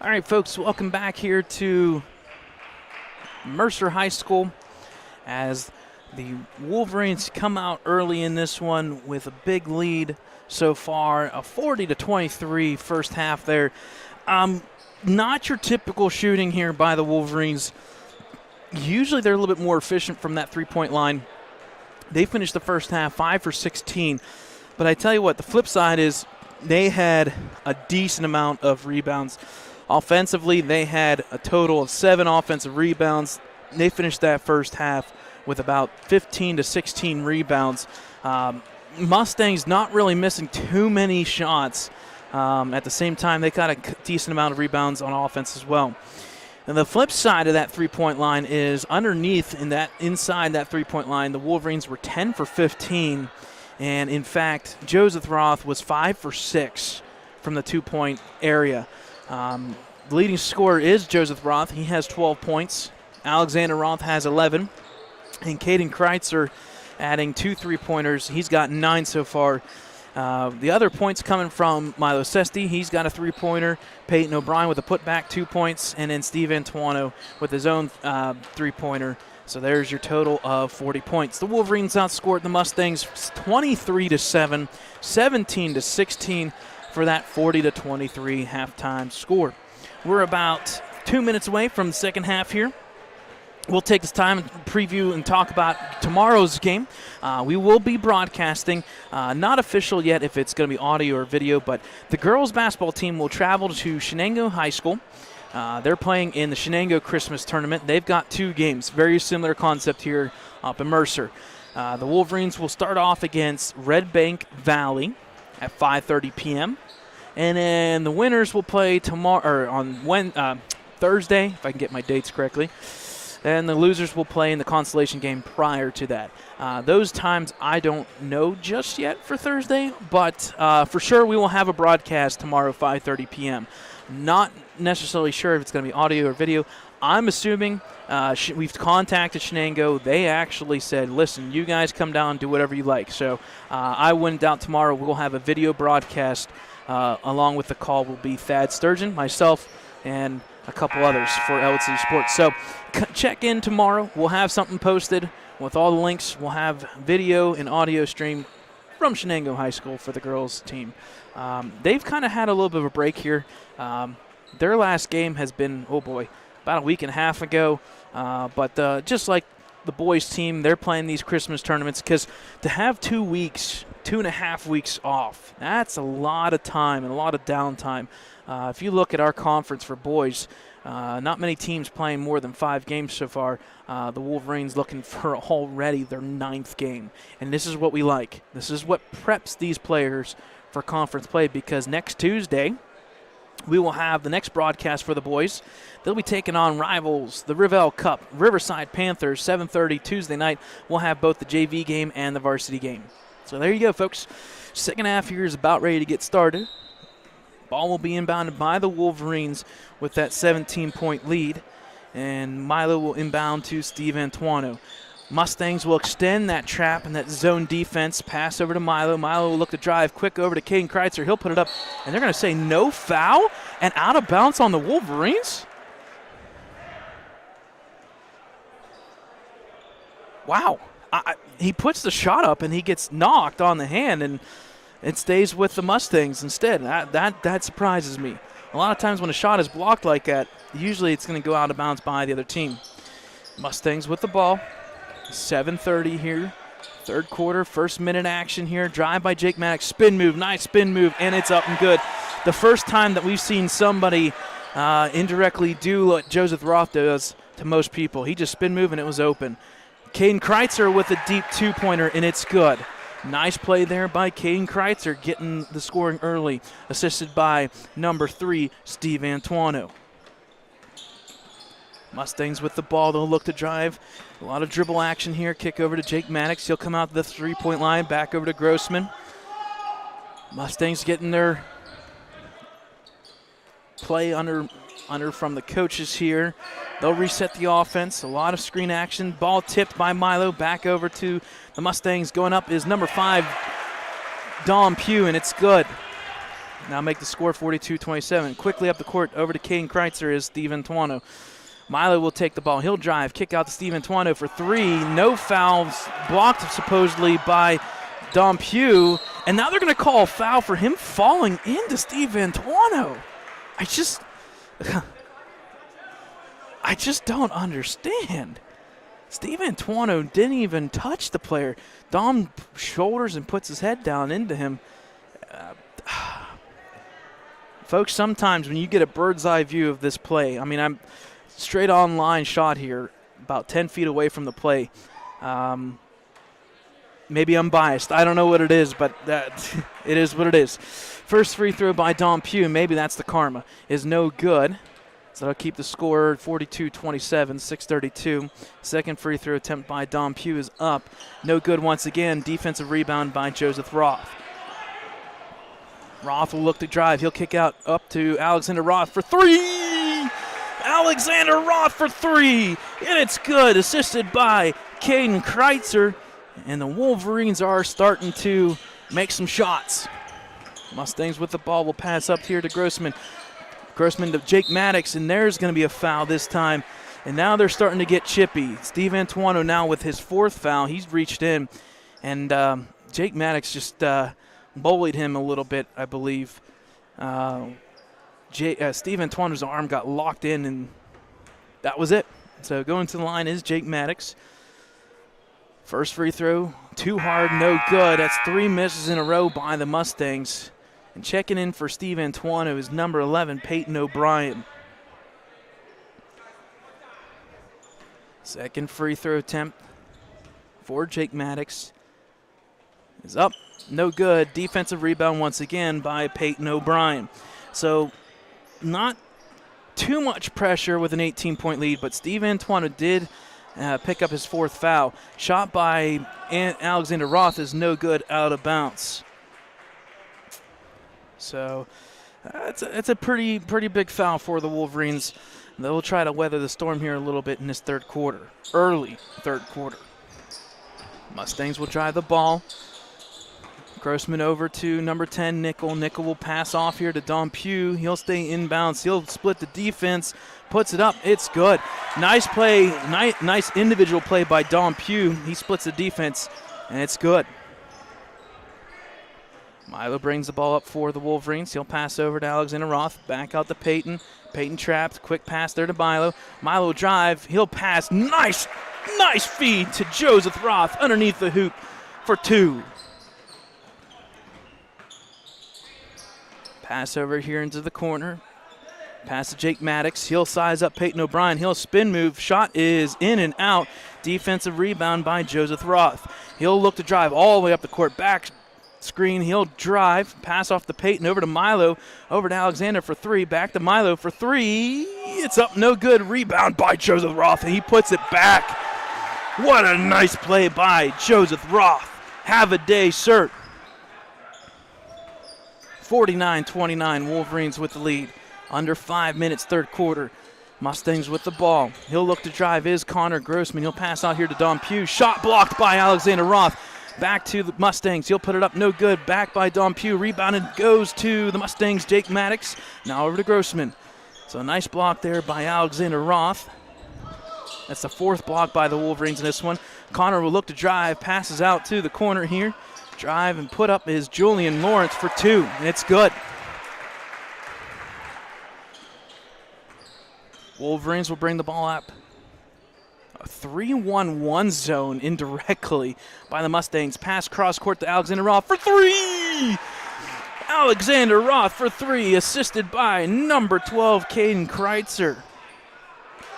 Speaker 1: All right, folks, welcome back here to Mercer High School as the Wolverines come out early in this one with a big lead so far, a 40-23 first half there. Not your typical shooting here by the Wolverines. Usually they're a little bit more efficient from that three-point line. They finished the first half 5 for 16. But I tell you what, the flip side is they had a decent amount of rebounds. Offensively, they had a total of 7 offensive rebounds. They finished that first half with about 15 to 16 rebounds. Mustangs not really missing too many shots. At the same time, they got a decent amount of rebounds on offense as well. And the flip side of that three-point line is underneath inside that three-point line, the Wolverines were 10 for 15. And in fact, Joseph Roth was 5 for 6 from the 2-point area. The leading scorer is Joseph Roth. He has 12 points. Alexander Roth has 11. And Caden Kreitzer adding 2 3-pointers. He's got 9 so far. The other points coming from Milo Sesti. He's got a 3-pointer. Peyton O'Brien with a putback, 2 points. And then Steve Antuano with his own 3-pointer. So there's your total of 40 points. The Wolverines outscored the Mustangs 23-7, 17-16 for that 40-23 halftime score. We're about 2 minutes away from the second half here. We'll take this time and preview and talk about tomorrow's game. We will be broadcasting, not official yet if it's going to be audio or video, but the girls basketball team will travel to Shenango High School. They're playing in the Shenango Christmas Tournament. They've got 2 games, very similar concept here up in Mercer. The Wolverines will start off against Red Bank Valley at 5:30 p.m. And then the winners will play tomorrow or on Thursday, if I can get my dates correctly. And the losers will play in the consolation game prior to that. Those times I don't know just yet for Thursday, but for sure we will have a broadcast tomorrow, 5:30 p.m. Not necessarily sure if it's going to be audio or video. I'm assuming we've contacted Shenango. They actually said, listen, you guys come down and do whatever you like. So I wouldn't doubt tomorrow we'll have a video broadcast. Along with the call will be Thad Sturgeon, myself, and a couple others for Ellwood City Sports. So check in tomorrow. We'll have something posted with all the links. We'll have video and audio stream from Shenango High School for the girls team. They've kind of had a little bit of a break here. Their last game has been, about a week and a half ago. But just like the boys team, they're playing these Christmas tournaments because to have 2.5 weeks off, that's a lot of time and a lot of downtime. If you look at our conference for boys, not many teams playing more than 5 games so far. The Wolverines looking for already their 9th game. And this is what we like. This is what preps these players for conference play, because next Tuesday we will have the next broadcast for the boys. They'll be taking on rivals, the Rivell Cup, Riverside Panthers, 7:30 Tuesday night. We'll have both the JV game and the varsity game. So there you go, folks. Second half here is about ready to get started. Ball will be inbounded by the Wolverines with that 17-point lead. And Milo will inbound to Steve Antuano. Mustangs will extend that trap and that zone defense. Pass over to Milo. Milo will look to drive quick over to Caden Kreitzer. He'll put it up, and they're going to say no foul and out of bounds on the Wolverines? Wow. He puts the shot up, and he gets knocked on the hand, and it stays with the Mustangs instead. That surprises me. A lot of times when a shot is blocked like that, usually it's going to go out of bounds by the other team. Mustangs with the ball. 7:30 here. Third quarter, first minute action here. Drive by Jake Maddox. Spin move. Nice spin move, and it's up and good. The first time that we've seen somebody indirectly do what Joseph Roth does to most people. He just spin move, and it was open. Caden Kreitzer with a deep 2-pointer, and it's good. Nice play there by Caden Kreitzer, getting the scoring early, assisted by number 3, Steve Antuano. Mustangs with the ball. They'll look to drive. A lot of dribble action here. Kick over to Jake Maddox. He'll come out to the 3-point line. Back over to Grossman. Mustangs getting their play under from the coaches here. They'll reset the offense. A lot of screen action. Ball tipped by Milo. Back over to the Mustangs. Going up is number 5, Dom Pugh, and it's good. now make the score 42-27. Quickly up the court over to Caden Kreitzer is Steve Antuano. Milo will take the ball. He'll drive, kick out to Steve Antuano for three. No fouls, blocked supposedly by Dom Pugh. And now they're going to call a foul for him falling into Steve Antuano. I just don't understand. Steve Antuano didn't even touch the player. Dom shoulders and puts his head down into him. Folks, sometimes when you get a bird's eye view of this play, I mean, I'm straight on line shot here, about 10 feet away from the play. Maybe I'm biased. I don't know what it is, but it is what it is. First free throw by Dom Pugh, maybe that's the karma, is no good. So that'll keep the score 42-27, 6:32. Second free throw attempt by Dom Pugh is up. No good once again. Defensive rebound by Joseph Roth. Roth will look to drive. He'll kick out up to Alexander Roth for three. Alexander Roth for three. And it's good, assisted by Caden Kreitzer. And the Wolverines are starting to make some shots. Mustangs with the ball will pass up here to Grossman. Grossman to Jake Maddox, and there's going to be a foul this time. And now they're starting to get chippy. Steve Antuano now with his fourth foul. He's reached in, and Jake Maddox just bullied him a little bit, I believe. Steve Antuano's arm got locked in, and that was it. So going to the line is Jake Maddox. First free throw, too hard, no good. That's three misses in a row by the Mustangs. And checking in for Steve Antuano is number 11, Peyton O'Brien. Second free throw attempt for Jake Maddox is up, no good. Defensive rebound once again by Peyton O'Brien. So not too much pressure with an 18-point lead, but Steve Antuano did pick up his fourth foul. Shot by Alexander Roth is no good, out of bounds. So it's a pretty big foul for the Wolverines. They'll try to weather the storm here a little bit in this third quarter, early third quarter. Mustangs will drive the ball. Grossman over to number 10, Nickel. Nickel will pass off here to Dom Pugh. He'll stay inbounds. He'll split the defense, puts it up. It's good. Nice play, nice individual play by Dom Pugh. He splits the defense, and it's good. Milo brings the ball up for the Wolverines. He'll pass over to Alexander Roth. Back out to Peyton. Peyton trapped. Quick pass there to Milo. Milo will drive. He'll pass. Nice feed to Joseph Roth underneath the hoop for two. Pass over here into the corner. Pass to Jake Maddox. He'll size up Peyton O'Brien. He'll spin move. Shot is in and out. Defensive rebound by Joseph Roth. He'll look to drive all the way up the court. Back screen. He'll drive. Pass off to Peyton. Over to Milo. Over to Alexander for three. Back to Milo for three. It's up. No good. Rebound by Joseph Roth. And he puts it back. What a nice play by Joseph Roth. Have a day, sir. 49-29, Wolverines with the lead. Under 5 minutes, third quarter. Mustangs with the ball. He'll look to drive is Connor Grossman. He'll pass out here to Dom Pugh. Shot blocked by Alexander Roth. Back to the Mustangs. He'll put it up, no good. Back by Dom Pugh. Rebounded goes to the Mustangs, Jake Maddox. Now over to Grossman. So a nice block there by Alexander Roth. That's the fourth block by the Wolverines in this one. Connor will look to drive. Passes out to the corner here. Drive and put up is Julian Lawrence for two, and it's good. Wolverines will bring the ball up. A 3-1-1 zone indirectly by the Mustangs. Pass cross court to Alexander Roth for three! Alexander Roth for three, assisted by number 12, Caden Kreitzer.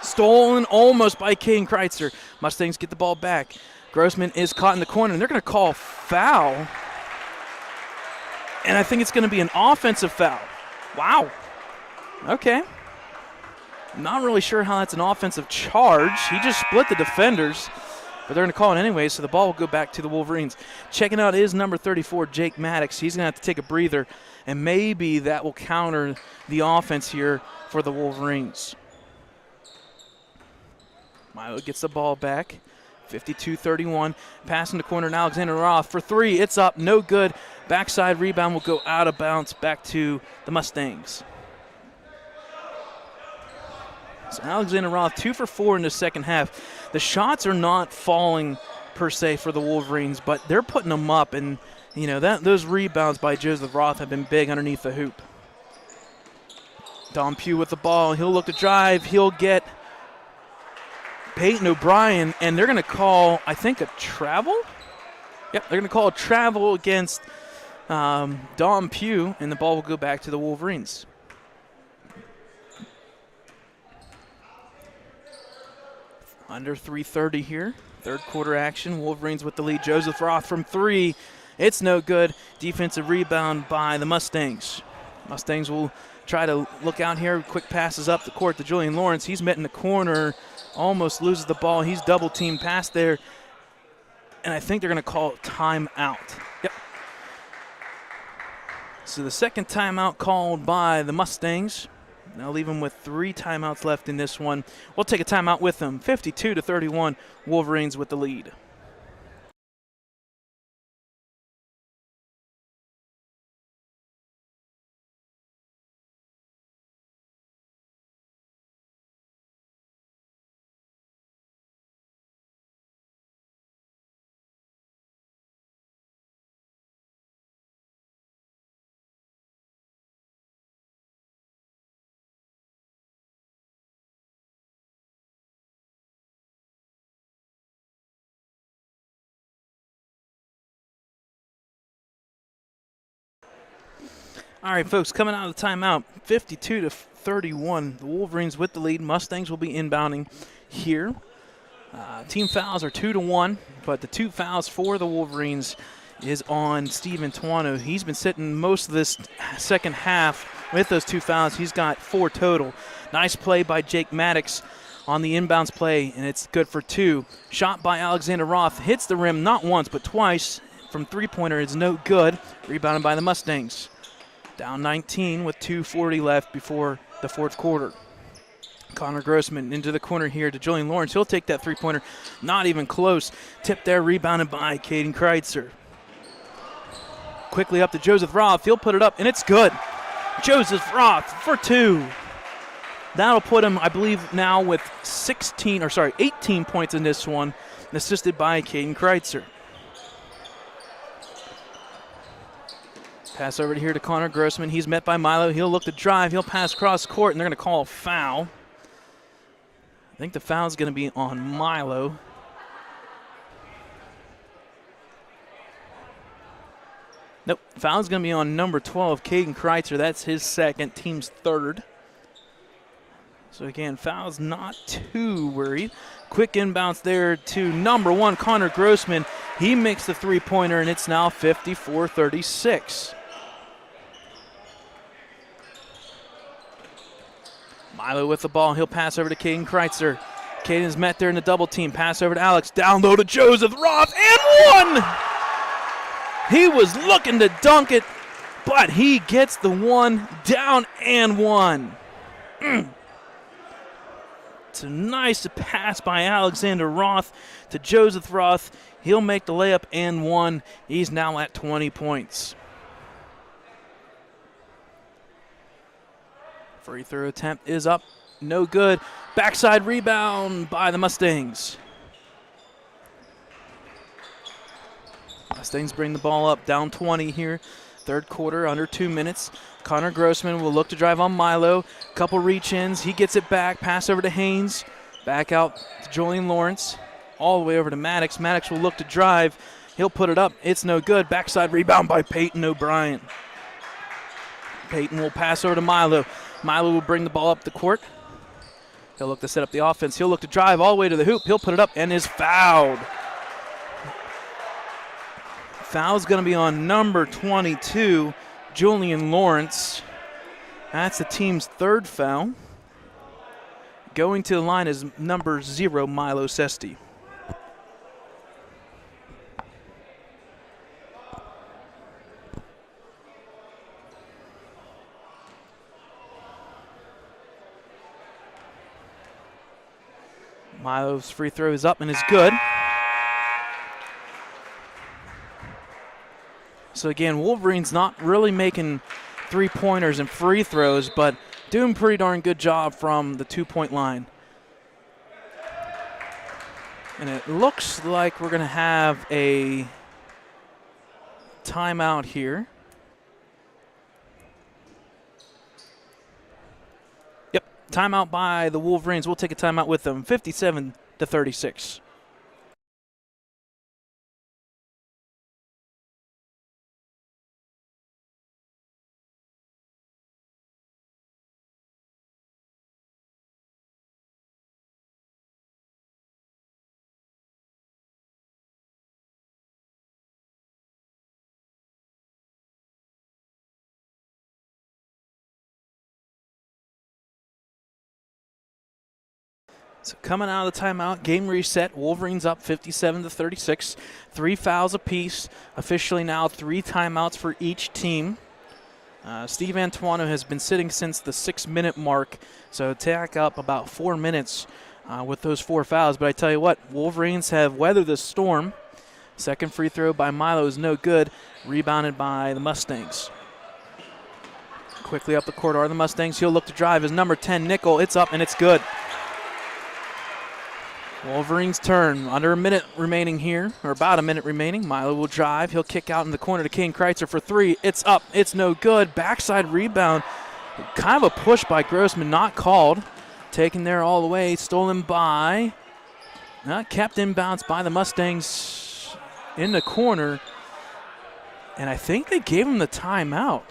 Speaker 1: Stolen almost by Caden Kreitzer. Mustangs get the ball back. Grossman is caught in the corner, and they're going to call foul. And I think it's going to be an offensive foul. Wow. Okay. Not really sure how that's an offensive charge. He just split the defenders, but they're going to call it anyway, so the ball will go back to the Wolverines. Checking out is number 34, Jake Maddox. He's going to have to take a breather, and maybe that will counter the offense here for the Wolverines. Milo gets the ball back. 52-31. Pass in the corner, and Alexander Roth for three. It's up, no good. Backside rebound will go out of bounds back to the Mustangs. So Alexander Roth 2 for 4 in the second half. The shots are not falling per se for the Wolverines, but they're putting them up, and you know those rebounds by Joseph Roth have been big underneath the hoop. Don Pugh with the ball. He'll look to drive. He'll get Peyton O'Brien, and they're going to call, I think, a travel? Yep, they're going to call a travel against Don Pugh, and the ball will go back to the Wolverines. Under 3:30 here. Third quarter action. Wolverines with the lead. Joseph Roth from three. It's no good. Defensive rebound by the Mustangs. Mustangs will try to look out here. Quick passes up the court to Julian Lawrence. He's met in the corner. Almost loses the ball. He's double teamed past there. And I think they're going to call timeout. Yep. So the second timeout called by the Mustangs. Now leave them with 3 timeouts left in this one. We'll take a timeout with them. 52-31, Wolverines with the lead. All right, folks, coming out of the timeout, 52-31. The Wolverines with the lead. Mustangs will be inbounding here. Team fouls are 2-1, but the 2 fouls for the Wolverines is on Steven Tuano. He's been sitting most of this second half with those 2 fouls. He's got 4 total. Nice play by Jake Maddox on the inbounds play, and it's good for 2. Shot by Alexander Roth. Hits the rim not once but twice from three-pointer. It's no good. Rebounded by the Mustangs. Down 19 with 2:40 left before the fourth quarter. Connor Grossman into the corner here to Julian Lawrence. He'll take that three-pointer. Not even close. Tipped there, rebounded by Caden Kreitzer. Quickly up to Joseph Roth. He'll put it up, and it's good. Joseph Roth for 2. That'll put him, I believe, now with 18 points in this one, assisted by Caden Kreitzer. Pass over here to Connor Grossman. He's met by Milo. He'll look to drive. He'll pass cross court, and they're going to call a foul. I think the foul is going to be on Milo. Nope, foul's going to be on number 12, Caden Kreitzer. That's his second, team's third. So again, foul's not too worried. Quick inbounds there to number 1, Connor Grossman. He makes the three-pointer, and it's now 54-36. Milo with the ball. He'll pass over to Caden Kreitzer. Caden's met there in the double team. Pass over to Alex. Down low to Joseph Roth, and 1! He was looking to dunk it, but he gets the one, down and 1. It's a nice pass by Alexander Roth to Joseph Roth. He'll make the layup and 1. He's now at 20 points. Free throw attempt is up. No good. Backside rebound by the Mustangs. Mustangs bring the ball up, down 20 here. Third quarter, under 2 minutes. Connor Grossman will look to drive on Milo. Couple reach-ins. He gets it back. Pass over to Haynes. Back out to Julian Lawrence. All the way over to Maddox. Maddox will look to drive. He'll put it up. It's no good. Backside rebound by Peyton O'Brien. Peyton will pass over to Milo. Milo will bring the ball up the court. He'll look to set up the offense. He'll look to drive all the way to the hoop. He'll put it up and is fouled. Foul's going to be on number 22, Julian Lawrence. That's the team's third foul. Going to the line is number 0, Milo Sesti. Milo's free throw is up and is good. So again, Wolverines not really making three-pointers and free throws, but doing a pretty darn good job from the two-point line. And it looks like we're going to have a timeout here. Yep, timeout by the Wolverines. We'll take a timeout with them, 57-36. So coming out of the timeout, game reset. Wolverines up 57-36. 3 fouls apiece. Officially now 3 timeouts for each team. Steve Antuano has been sitting since the 6-minute mark, so tack up about 4 minutes with those 4 fouls. But I tell you what, Wolverines have weathered the storm. Second free throw by Milo is no good. Rebounded by the Mustangs. Quickly up the court are the Mustangs. He'll look to drive his number 10 nickel. It's up and it's good. Wolverines turn. Under a minute remaining here, or about a minute remaining. Milo will drive. He'll kick out in the corner to Kane Kreitzer for 3. It's up. It's no good. Backside rebound. Kind of a push by Grossman, not called. Taken there all the way. Stolen by. Kept inbounds by the Mustangs in the corner. And I think they gave him the timeout.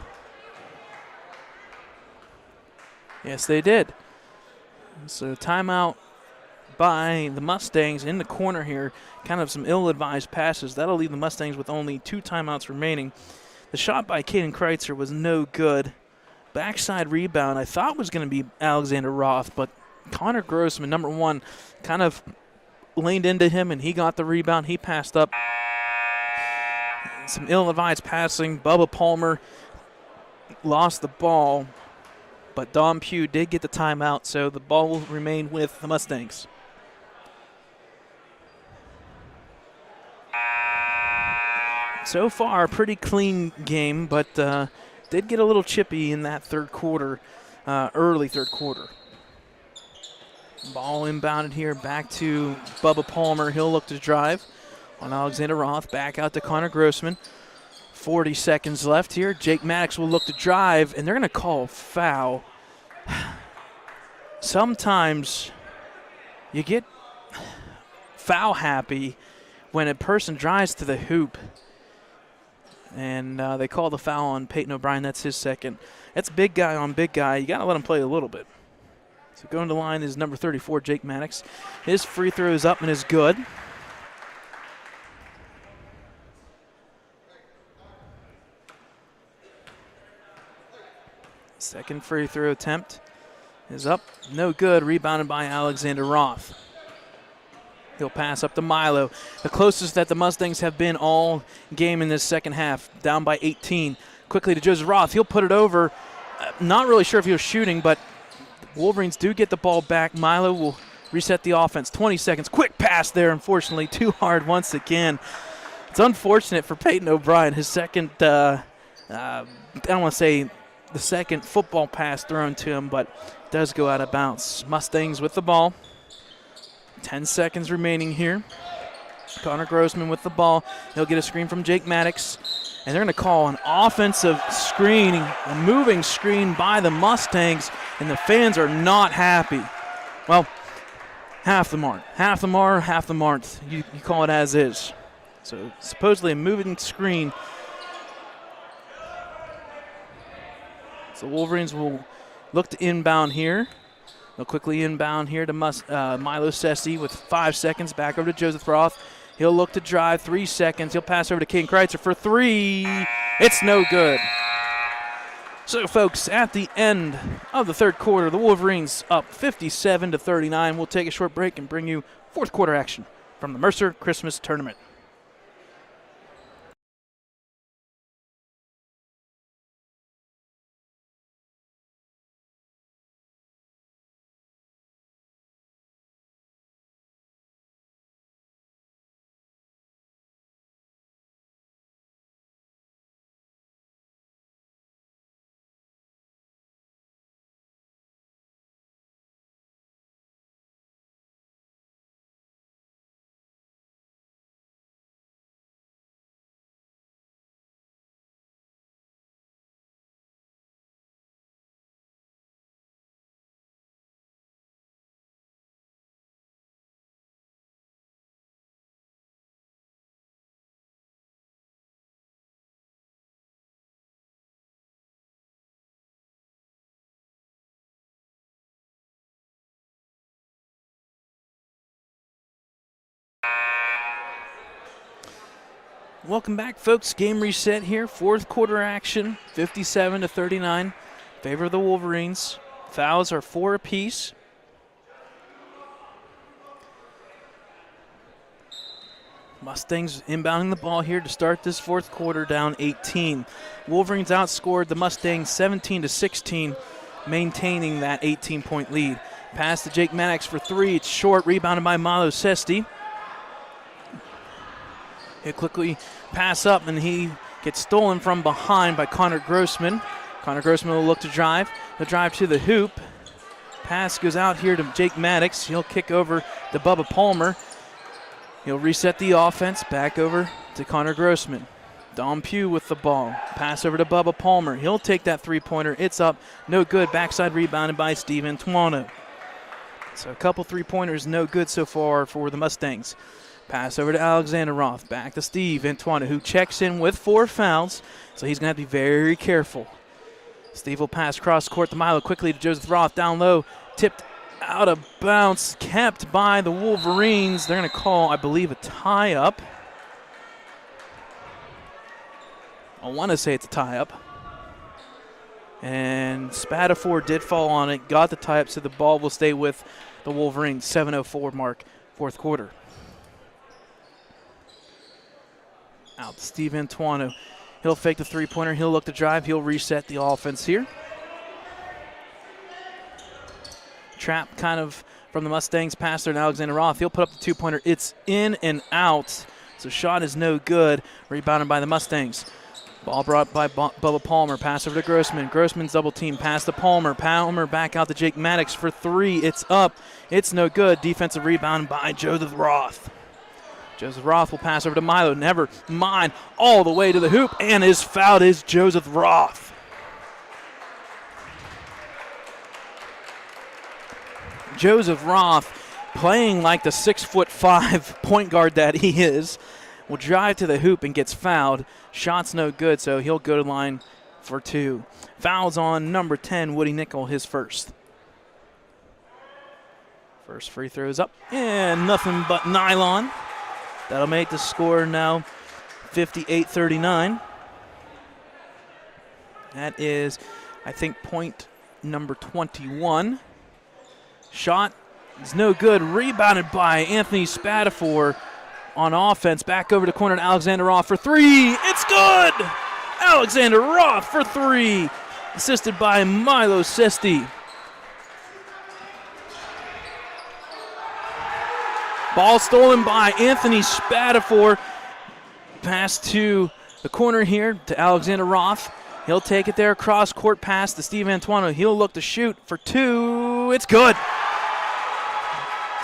Speaker 1: Yes, they did. So timeout by the Mustangs in the corner here. Kind of some ill-advised passes. That'll leave the Mustangs with only 2 timeouts remaining. The shot by Caden Kreitzer was no good. Backside rebound I thought was going to be Alexander Roth, but Connor Grossman, number 1, kind of leaned into him and he got the rebound. He passed up. Some ill-advised passing. Bubba Palmer lost the ball, but Dom Pugh did get the timeout, so the ball will remain with the Mustangs. So far, pretty clean game, but did get a little chippy in that third quarter, early third quarter. Ball inbounded here back to Bubba Palmer. He'll look to drive on Alexander Roth. Back out to Connor Grossman. 40 seconds left here. Jake Maddox will look to drive, and they're going to call a foul. Sometimes you get foul happy when a person drives to the hoop. And they call the foul on Peyton O'Brien. That's his second. That's big guy on big guy. You got to let him play a little bit. So going to the line is number 34, Jake Maddox. His free throw is up and is good. Second free throw attempt is up. No good. Rebounded by Alexander Roth. He'll pass up to Milo. The closest that the Mustangs have been all game in this second half. Down by 18. Quickly to Joseph Roth. He'll put it over. Not really sure if he was shooting, but Wolverines do get the ball back. Milo will reset the offense. 20 seconds. Quick pass there, unfortunately. Too hard once again. It's unfortunate for Peyton O'Brien. His second, I don't want to say the second football pass thrown to him, but does go out of bounds. Mustangs with the ball. 10 seconds remaining here. Connor Grossman with the ball. He'll get a screen from Jake Maddox. And they're going to call an offensive screen, a moving screen by the Mustangs, and the fans are not happy. Well, half them aren't. Half them are, half them aren't. You call it as is. So supposedly a moving screen. So Wolverines will look to inbound here. They'll quickly inbound here to Milo Sessi with 5 seconds. Back over to Joseph Roth. He'll look to drive. 3 seconds. He'll pass over to Caden Kreitzer for 3. It's no good. So, folks, at the end of the third quarter, the Wolverines up 57-39. We'll take a short break and bring you fourth quarter action from the Mercer Christmas Tournament. Welcome back, folks. Game reset here. Fourth quarter action, 57-39. Favor of the Wolverines. Fouls are 4 apiece. Mustangs inbounding the ball here to start this fourth quarter, down 18. Wolverines outscored the Mustangs 17-16, maintaining that 18-point lead. Pass to Jake Maddox for 3. It's short, rebounded by Milo Sesti. He'll quickly pass up, and he gets stolen from behind by Connor Grossman. Connor Grossman will look to drive. He'll drive to the hoop. Pass goes out here to Jake Maddox. He'll kick over to Bubba Palmer. He'll reset the offense back over to Connor Grossman. Dom Pugh with the ball. Pass over to Bubba Palmer. He'll take that three-pointer. It's up. No good. Backside rebounded by Steve Antuano. So a couple three-pointers, no good so far for the Mustangs. Pass over to Alexander Roth. Back to Steve Antuano, who checks in with 4 fouls. So he's going to have to be very careful. Steve will pass cross court to Milo, quickly to Joseph Roth. Down low. Tipped out of bounds. Kept by the Wolverines. They're going to call, I believe, a tie-up. I want to say it's a tie-up. And Spatafor did fall on it. Got the tie-up, so the ball will stay with the Wolverines. 7:04 mark, fourth quarter. Out to Steve Antuano. He'll fake the three-pointer. He'll look to drive. He'll reset the offense here. Trap kind of from the Mustangs. Pass there to Alexander Roth. He'll put up the two-pointer. It's in and out. So shot is no good. Rebounded by the Mustangs. Ball brought by Bubba Palmer. Pass over to Grossman. Grossman's double team. Pass to Palmer. Palmer back out to Jake Maddox for 3. It's up. It's no good. Defensive rebound by Joseph Roth. Joseph Roth will pass over to Milo. Never mind. All the way to the hoop. And his foul is Joseph Roth. Joseph Roth, playing like the 6'5" point guard that he is, will drive to the hoop and gets fouled. Shot's no good, so he'll go to the line for 2. Fouls on number 10, Woody Nickel, his first. First free throws up, and nothing but nylon. That'll make the score now 58-39. That is, I think, point number 21. Shot is no good. Rebounded by Anthony Spatafor on offense. Back over to corner to Alexander Roth for 3. It's good! Alexander Roth for 3. Assisted by Milo Sesti. Ball stolen by Anthony Spatafor. Pass to the corner here to Alexander Roth. He'll take it there. Cross court pass to Steve Antuano. He'll look to shoot for 2. It's good.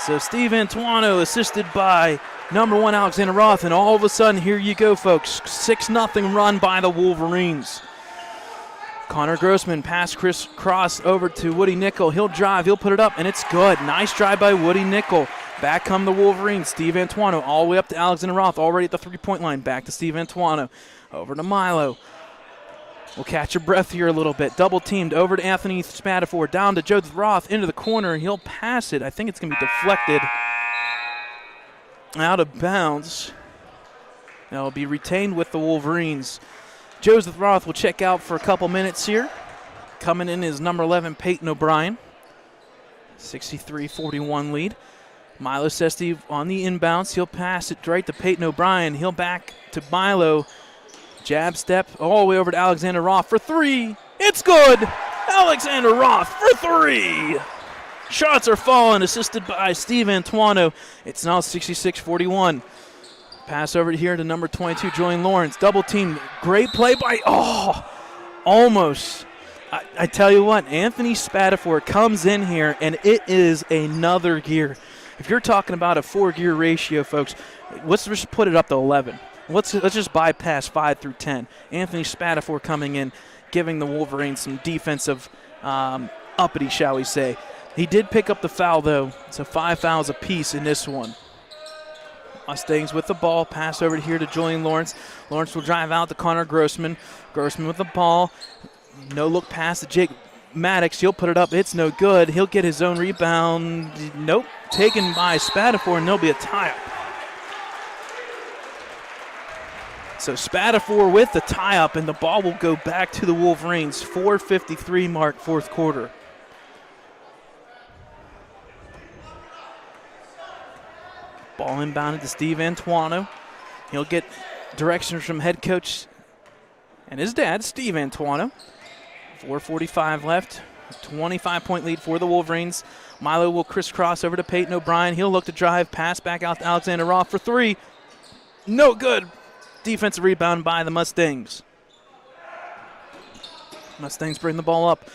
Speaker 1: So Steve Antuano assisted by number 1 Alexander Roth, and all of a sudden, here you go, folks. 6-0 run by the Wolverines. Connor Grossman pass cross over to Woody Nickel. He'll drive, he'll put it up, and it's good. Nice drive by Woody Nickel. Back come the Wolverines. Steve Antuano all the way up to Alexander Roth, already at the three-point line. Back to Steve Antuano. Over to Milo. We'll catch your breath here a little bit. Double teamed over to Anthony Spatafor. Down to Joseph Roth into the corner. He'll pass it. I think it's going to be deflected out of bounds. That'll be retained with the Wolverines. Joseph Roth will check out for a couple minutes here. Coming in is number 11, Peyton O'Brien. 63-41 lead. Milo Sesti on the inbounds. He'll pass it right to Peyton O'Brien. He'll back to Milo. Jab step all the way over to Alexander Roth for 3. It's good! Alexander Roth for 3! Shots are falling, assisted by Steve Antuano. It's now 66-41. Pass over here to number 22, Julian Lawrence. Double team. Great play by, almost. I tell you what, Anthony Spatafor comes in here, and it is another gear. If you're talking about a 4-gear ratio, folks, let's just put it up to 11. Let's just bypass 5 through 10. Anthony Spatafor coming in, giving the Wolverines some defensive uppity, shall we say. He did pick up the foul, though. So 5 fouls apiece in this one. Mustangs with the ball. Pass over here to Julian Lawrence. Lawrence will drive out to Connor Grossman. Grossman with the ball. No look pass to Jake Maddox. He'll put it up. It's no good. He'll get his own rebound. Nope. Taken by Spatafor, and there'll be a tie-up. So Spatafor with the tie-up, and the ball will go back to the Wolverines. 4:53 mark, fourth quarter. Ball inbounded to Steve Antuano. He'll get directions from head coach and his dad, Steve Antuano. 4:45 left. 25-point lead for the Wolverines. Milo will crisscross over to Peyton O'Brien. He'll look to drive, pass back out to Alexander Roth for three. No good. Defensive rebound by the Mustangs. Mustangs bring the ball up.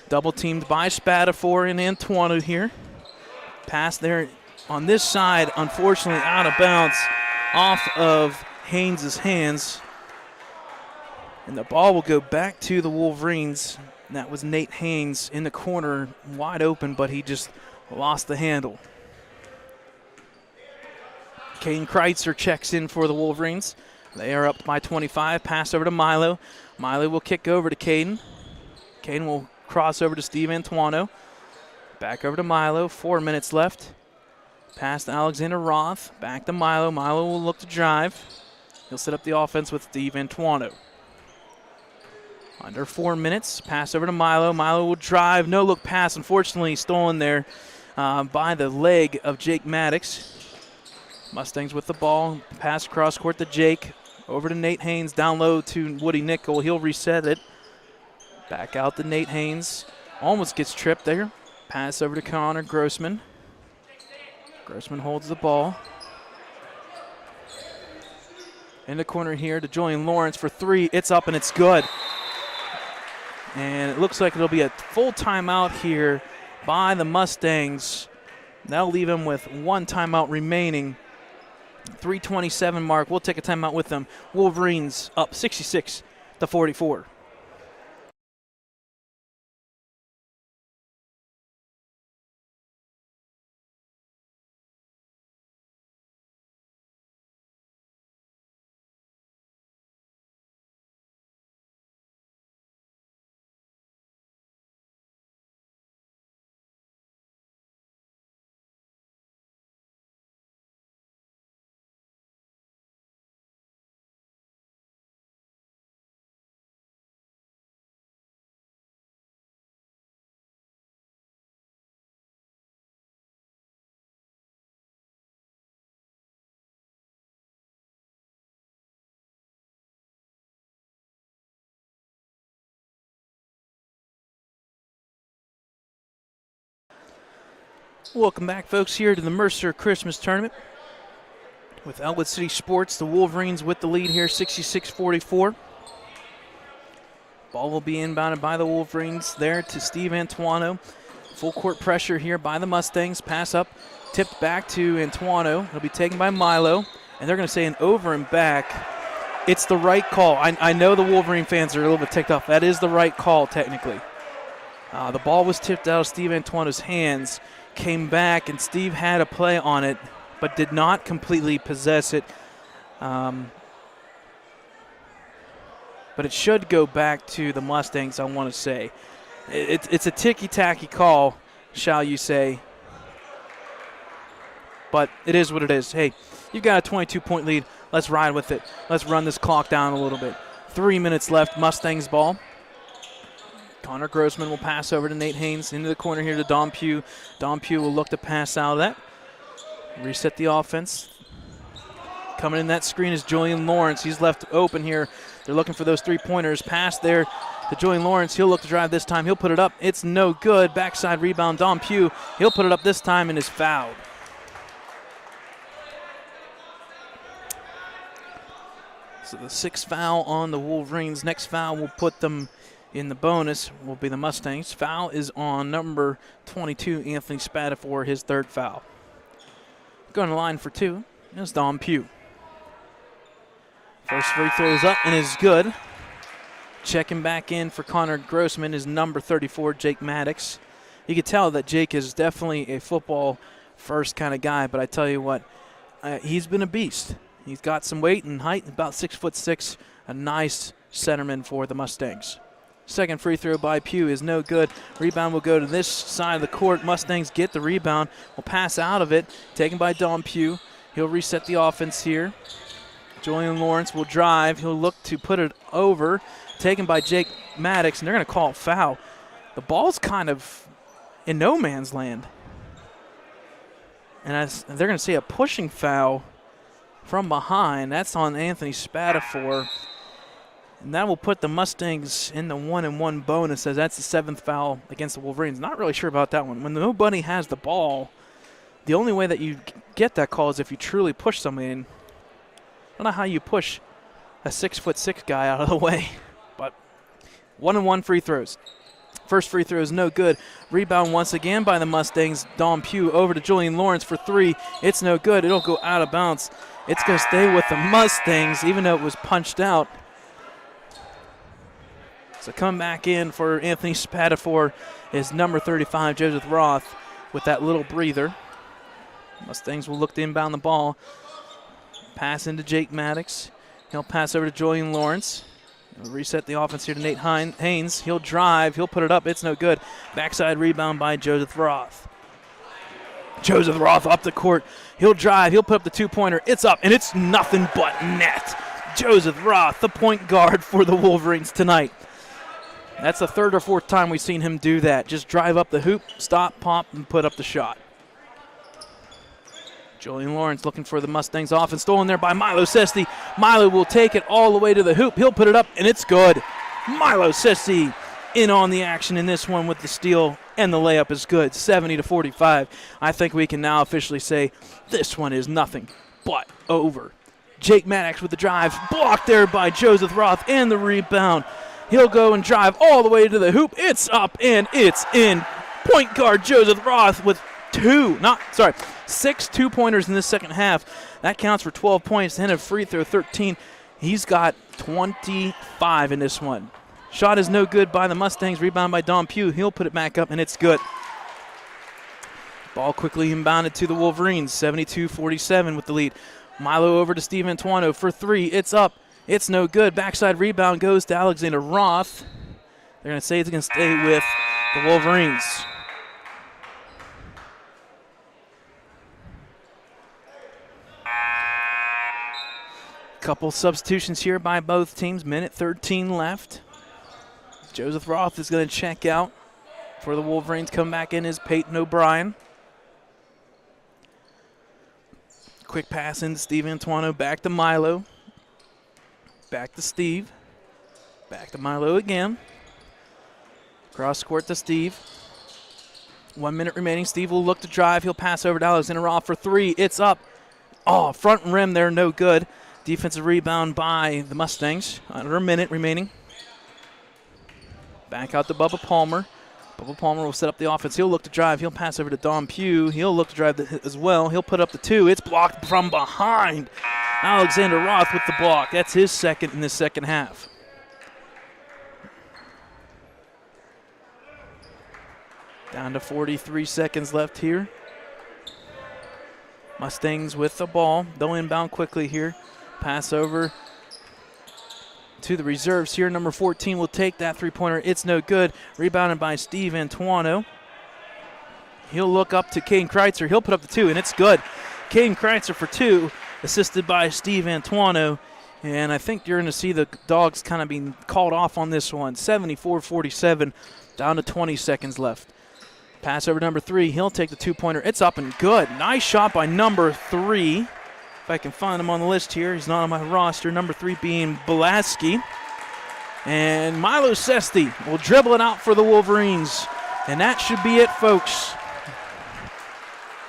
Speaker 1: Double teamed by Spatafor and Antuano here. Pass there on this side, unfortunately out of bounds, off of Haynes' hands. And the ball will go back to the Wolverines. That was Nate Haynes in the corner, wide open, but he just lost the handle. Caden Kreitzer checks in for the Wolverines. They are up by 25. Pass over to Milo. Milo will kick over to Caden. Caden will cross over to Steve Antuano. Back over to Milo. 4 minutes left. Pass to Alexander Roth. Back to Milo. Milo will look to drive. He'll set up the offense with Steve Antuano. Under 4 minutes. Pass over to Milo. Milo will drive. No look pass. Unfortunately stolen there by the leg of Jake Maddox. Mustangs with the ball. Pass across court to Jake. Over to Nate Haynes. Down low to Woody Nickel. He'll reset it. Back out to Nate Haynes. Almost gets tripped there. Pass over to Connor Grossman. Grossman holds the ball. In the corner here to Julian Lawrence for three. It's up and it's good. And it looks like it'll be a full timeout here by the Mustangs. That'll leave them with one timeout remaining. 3:27 mark. We'll take a timeout with them. Wolverines up 66-44. Welcome back, folks, here to the Mercer Christmas Tournament with Ellwood City Sports. The Wolverines with the lead here, 66-44. Ball will be inbounded by the Wolverines there to Steve Antuano. Full court pressure here by the Mustangs. Pass up, tipped back to Antuano. It'll be taken by Milo, and they're going to say an over and back. It's the right call. I know the Wolverine fans are a little bit ticked off. That is the right call, technically. The ball was tipped out of Steve Antuano's hands. Came back, and Steve had a play on it, but did not completely possess it. But it should go back to the Mustangs, I want to say. It's a ticky-tacky call, shall you say. But it is what it is. Hey, you've got a 22-point lead. Let's ride with it. Let's run this clock down a little bit. 3 minutes left, Mustangs ball. Connor Grossman will pass over to Nate Haynes into the corner here to Dom Pugh. Dom Pugh will look to pass out of that. Reset the offense. Coming in that screen is Julian Lawrence. He's left open here. They're looking for those three-pointers. Pass there to Julian Lawrence. He'll look to drive this time. He'll put it up. It's no good. Backside rebound, Dom Pugh. He'll put it up this time and is fouled. So the sixth foul on the Wolverines. Next foul will put them in the bonus will be the Mustangs. Foul is on number 22, Anthony Spatafor, his third foul. Going to line for two is Dom Pugh. First free throw is up and is good. Checking back in for Connor Grossman is number 34, Jake Maddox. You can tell that Jake is definitely a football-first kind of guy, but I tell you what, he's been a beast. He's got some weight and height, about 6'6", a nice centerman for the Mustangs. Second free throw by Pugh is no good. Rebound will go to this side of the court. Mustangs get the rebound. Will pass out of it. Taken by Dom Pugh. He'll reset the offense here. Julian Lawrence will drive. He'll look to put it over. Taken by Jake Maddox, and they're going to call a foul. The ball's kind of in no man's land. And they're going to see a pushing foul from behind. That's on Anthony Spatafor. And that will put the Mustangs in the 1-and-1 bonus, as that's the 7th foul against the Wolverines. Not really sure about that one. When nobody has the ball, the only way that you get that call is if you truly push somebody in. I don't know how you push a 6'6" guy out of the way. But 1-and-1 free throws. First free throw is no good. Rebound once again by the Mustangs. Dom Pugh over to Julian Lawrence for 3. It's no good. It'll go out of bounds. It's going to stay with the Mustangs, even though it was punched out. So come back in for Anthony Spatafor is number 35, Joseph Roth, with that little breather. Mustangs will look to inbound the ball. Pass into Jake Maddox. He'll pass over to Julian Lawrence. He'll reset the offense here to Nate Haynes. He'll drive. He'll put it up. It's no good. Backside rebound by Joseph Roth. Joseph Roth up the court. He'll drive. He'll put up the two-pointer. It's up, and it's nothing but net. Joseph Roth, the point guard for the Wolverines tonight. That's the 3rd or 4th time we've seen him do that. Just drive up the hoop, stop, pop, and put up the shot. Julian Lawrence looking for the Mustangs offense. Stolen there by Milo Sesti. Milo will take it all the way to the hoop. He'll put it up, and it's good. Milo Sesti in on the action in this one with the steal, and the layup is good, 70-45. I think we can now officially say this one is nothing but over. Jake Maddox with the drive. Blocked there by Joseph Roth, and the rebound. He'll go and drive all the way to the hoop. It's up and it's in. Point guard Joseph Roth with 6 two-pointers in this second half. That counts for 12 points and a free throw 13. He's got 25 in this one. Shot is no good by the Mustangs. Rebound by Dom Pugh. He'll put it back up, and it's good. Ball quickly inbounded to the Wolverines. 72-47 with the lead. Milo over to Steve Antuano for 3. It's up. It's no good. Backside rebound goes to Alexander Roth. They're going to say it's going to stay with the Wolverines. Couple substitutions here by both teams. Minute 13 left. Joseph Roth is going to check out for the Wolverines. Come back in is Peyton O'Brien. Quick pass into Steve Antuano. Back to Milo. Back to Steve. Back to Milo again. Cross court to Steve. 1 minute remaining. Steve will look to drive. He'll pass over to Alexander Roth for 3. It's up. Oh, front rim there, no good. Defensive rebound by the Mustangs. Under a minute remaining. Back out to Bubba Palmer. Bubba Palmer will set up the offense. He'll look to drive. He'll pass over to Dom Pugh. He'll look to drive as well. He'll put up the 2. It's blocked from behind. Alexander Roth with the block. That's his second in the second half. Down to 43 seconds left here. Mustangs with the ball. They'll inbound quickly here. Pass over to the reserves here. Number 14 will take that three-pointer. It's no good. Rebounded by Steve Antuano. He'll look up to Caden Kreitzer. He'll put up the 2, and it's good. Caden Kreitzer for 2, assisted by Steve Antuano. And I think you're going to see the Dogs kind of being called off on this one. 74-47, down to 20 seconds left. Pass over to number 3. He'll take the two-pointer. It's up and good. Nice shot by number 3. If I can find him on the list here. He's not on my roster. Number 3 being Blasky. And Milo Sesti will dribble it out for the Wolverines. And that should be it, folks.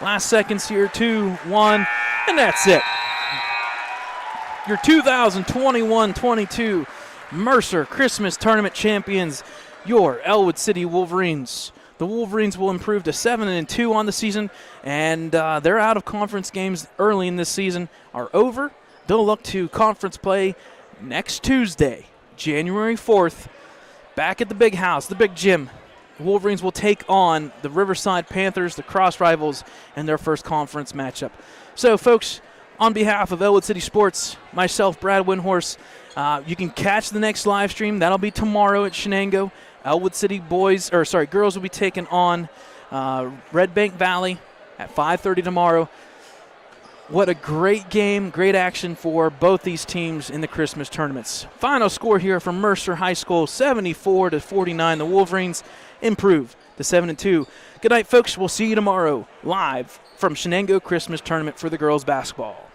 Speaker 1: Last seconds here. 2, 1, and that's it. Your 2021-22 Mercer Christmas Tournament champions, your Ellwood City Wolverines. The Wolverines will improve to 7-2 on the season, and their out-of-conference games early in this season are over. They'll look to conference play next Tuesday, January 4th, back at the big house, the big gym. The Wolverines will take on the Riverside Panthers, the cross rivals, in their first conference matchup. So, folks, on behalf of Ellwood City Sports, myself, Brad Windhorse, you can catch the next live stream. That'll be tomorrow at Shenango. Ellwood City girls will be taking on Red Bank Valley at 5:30 tomorrow. What a great game, great action for both these teams in the Christmas tournaments. Final score here from Mercer High School, 74-49. The Wolverines improve to 7-2. Good night, folks. We'll see you tomorrow live from Shenango Christmas Tournament for the girls basketball.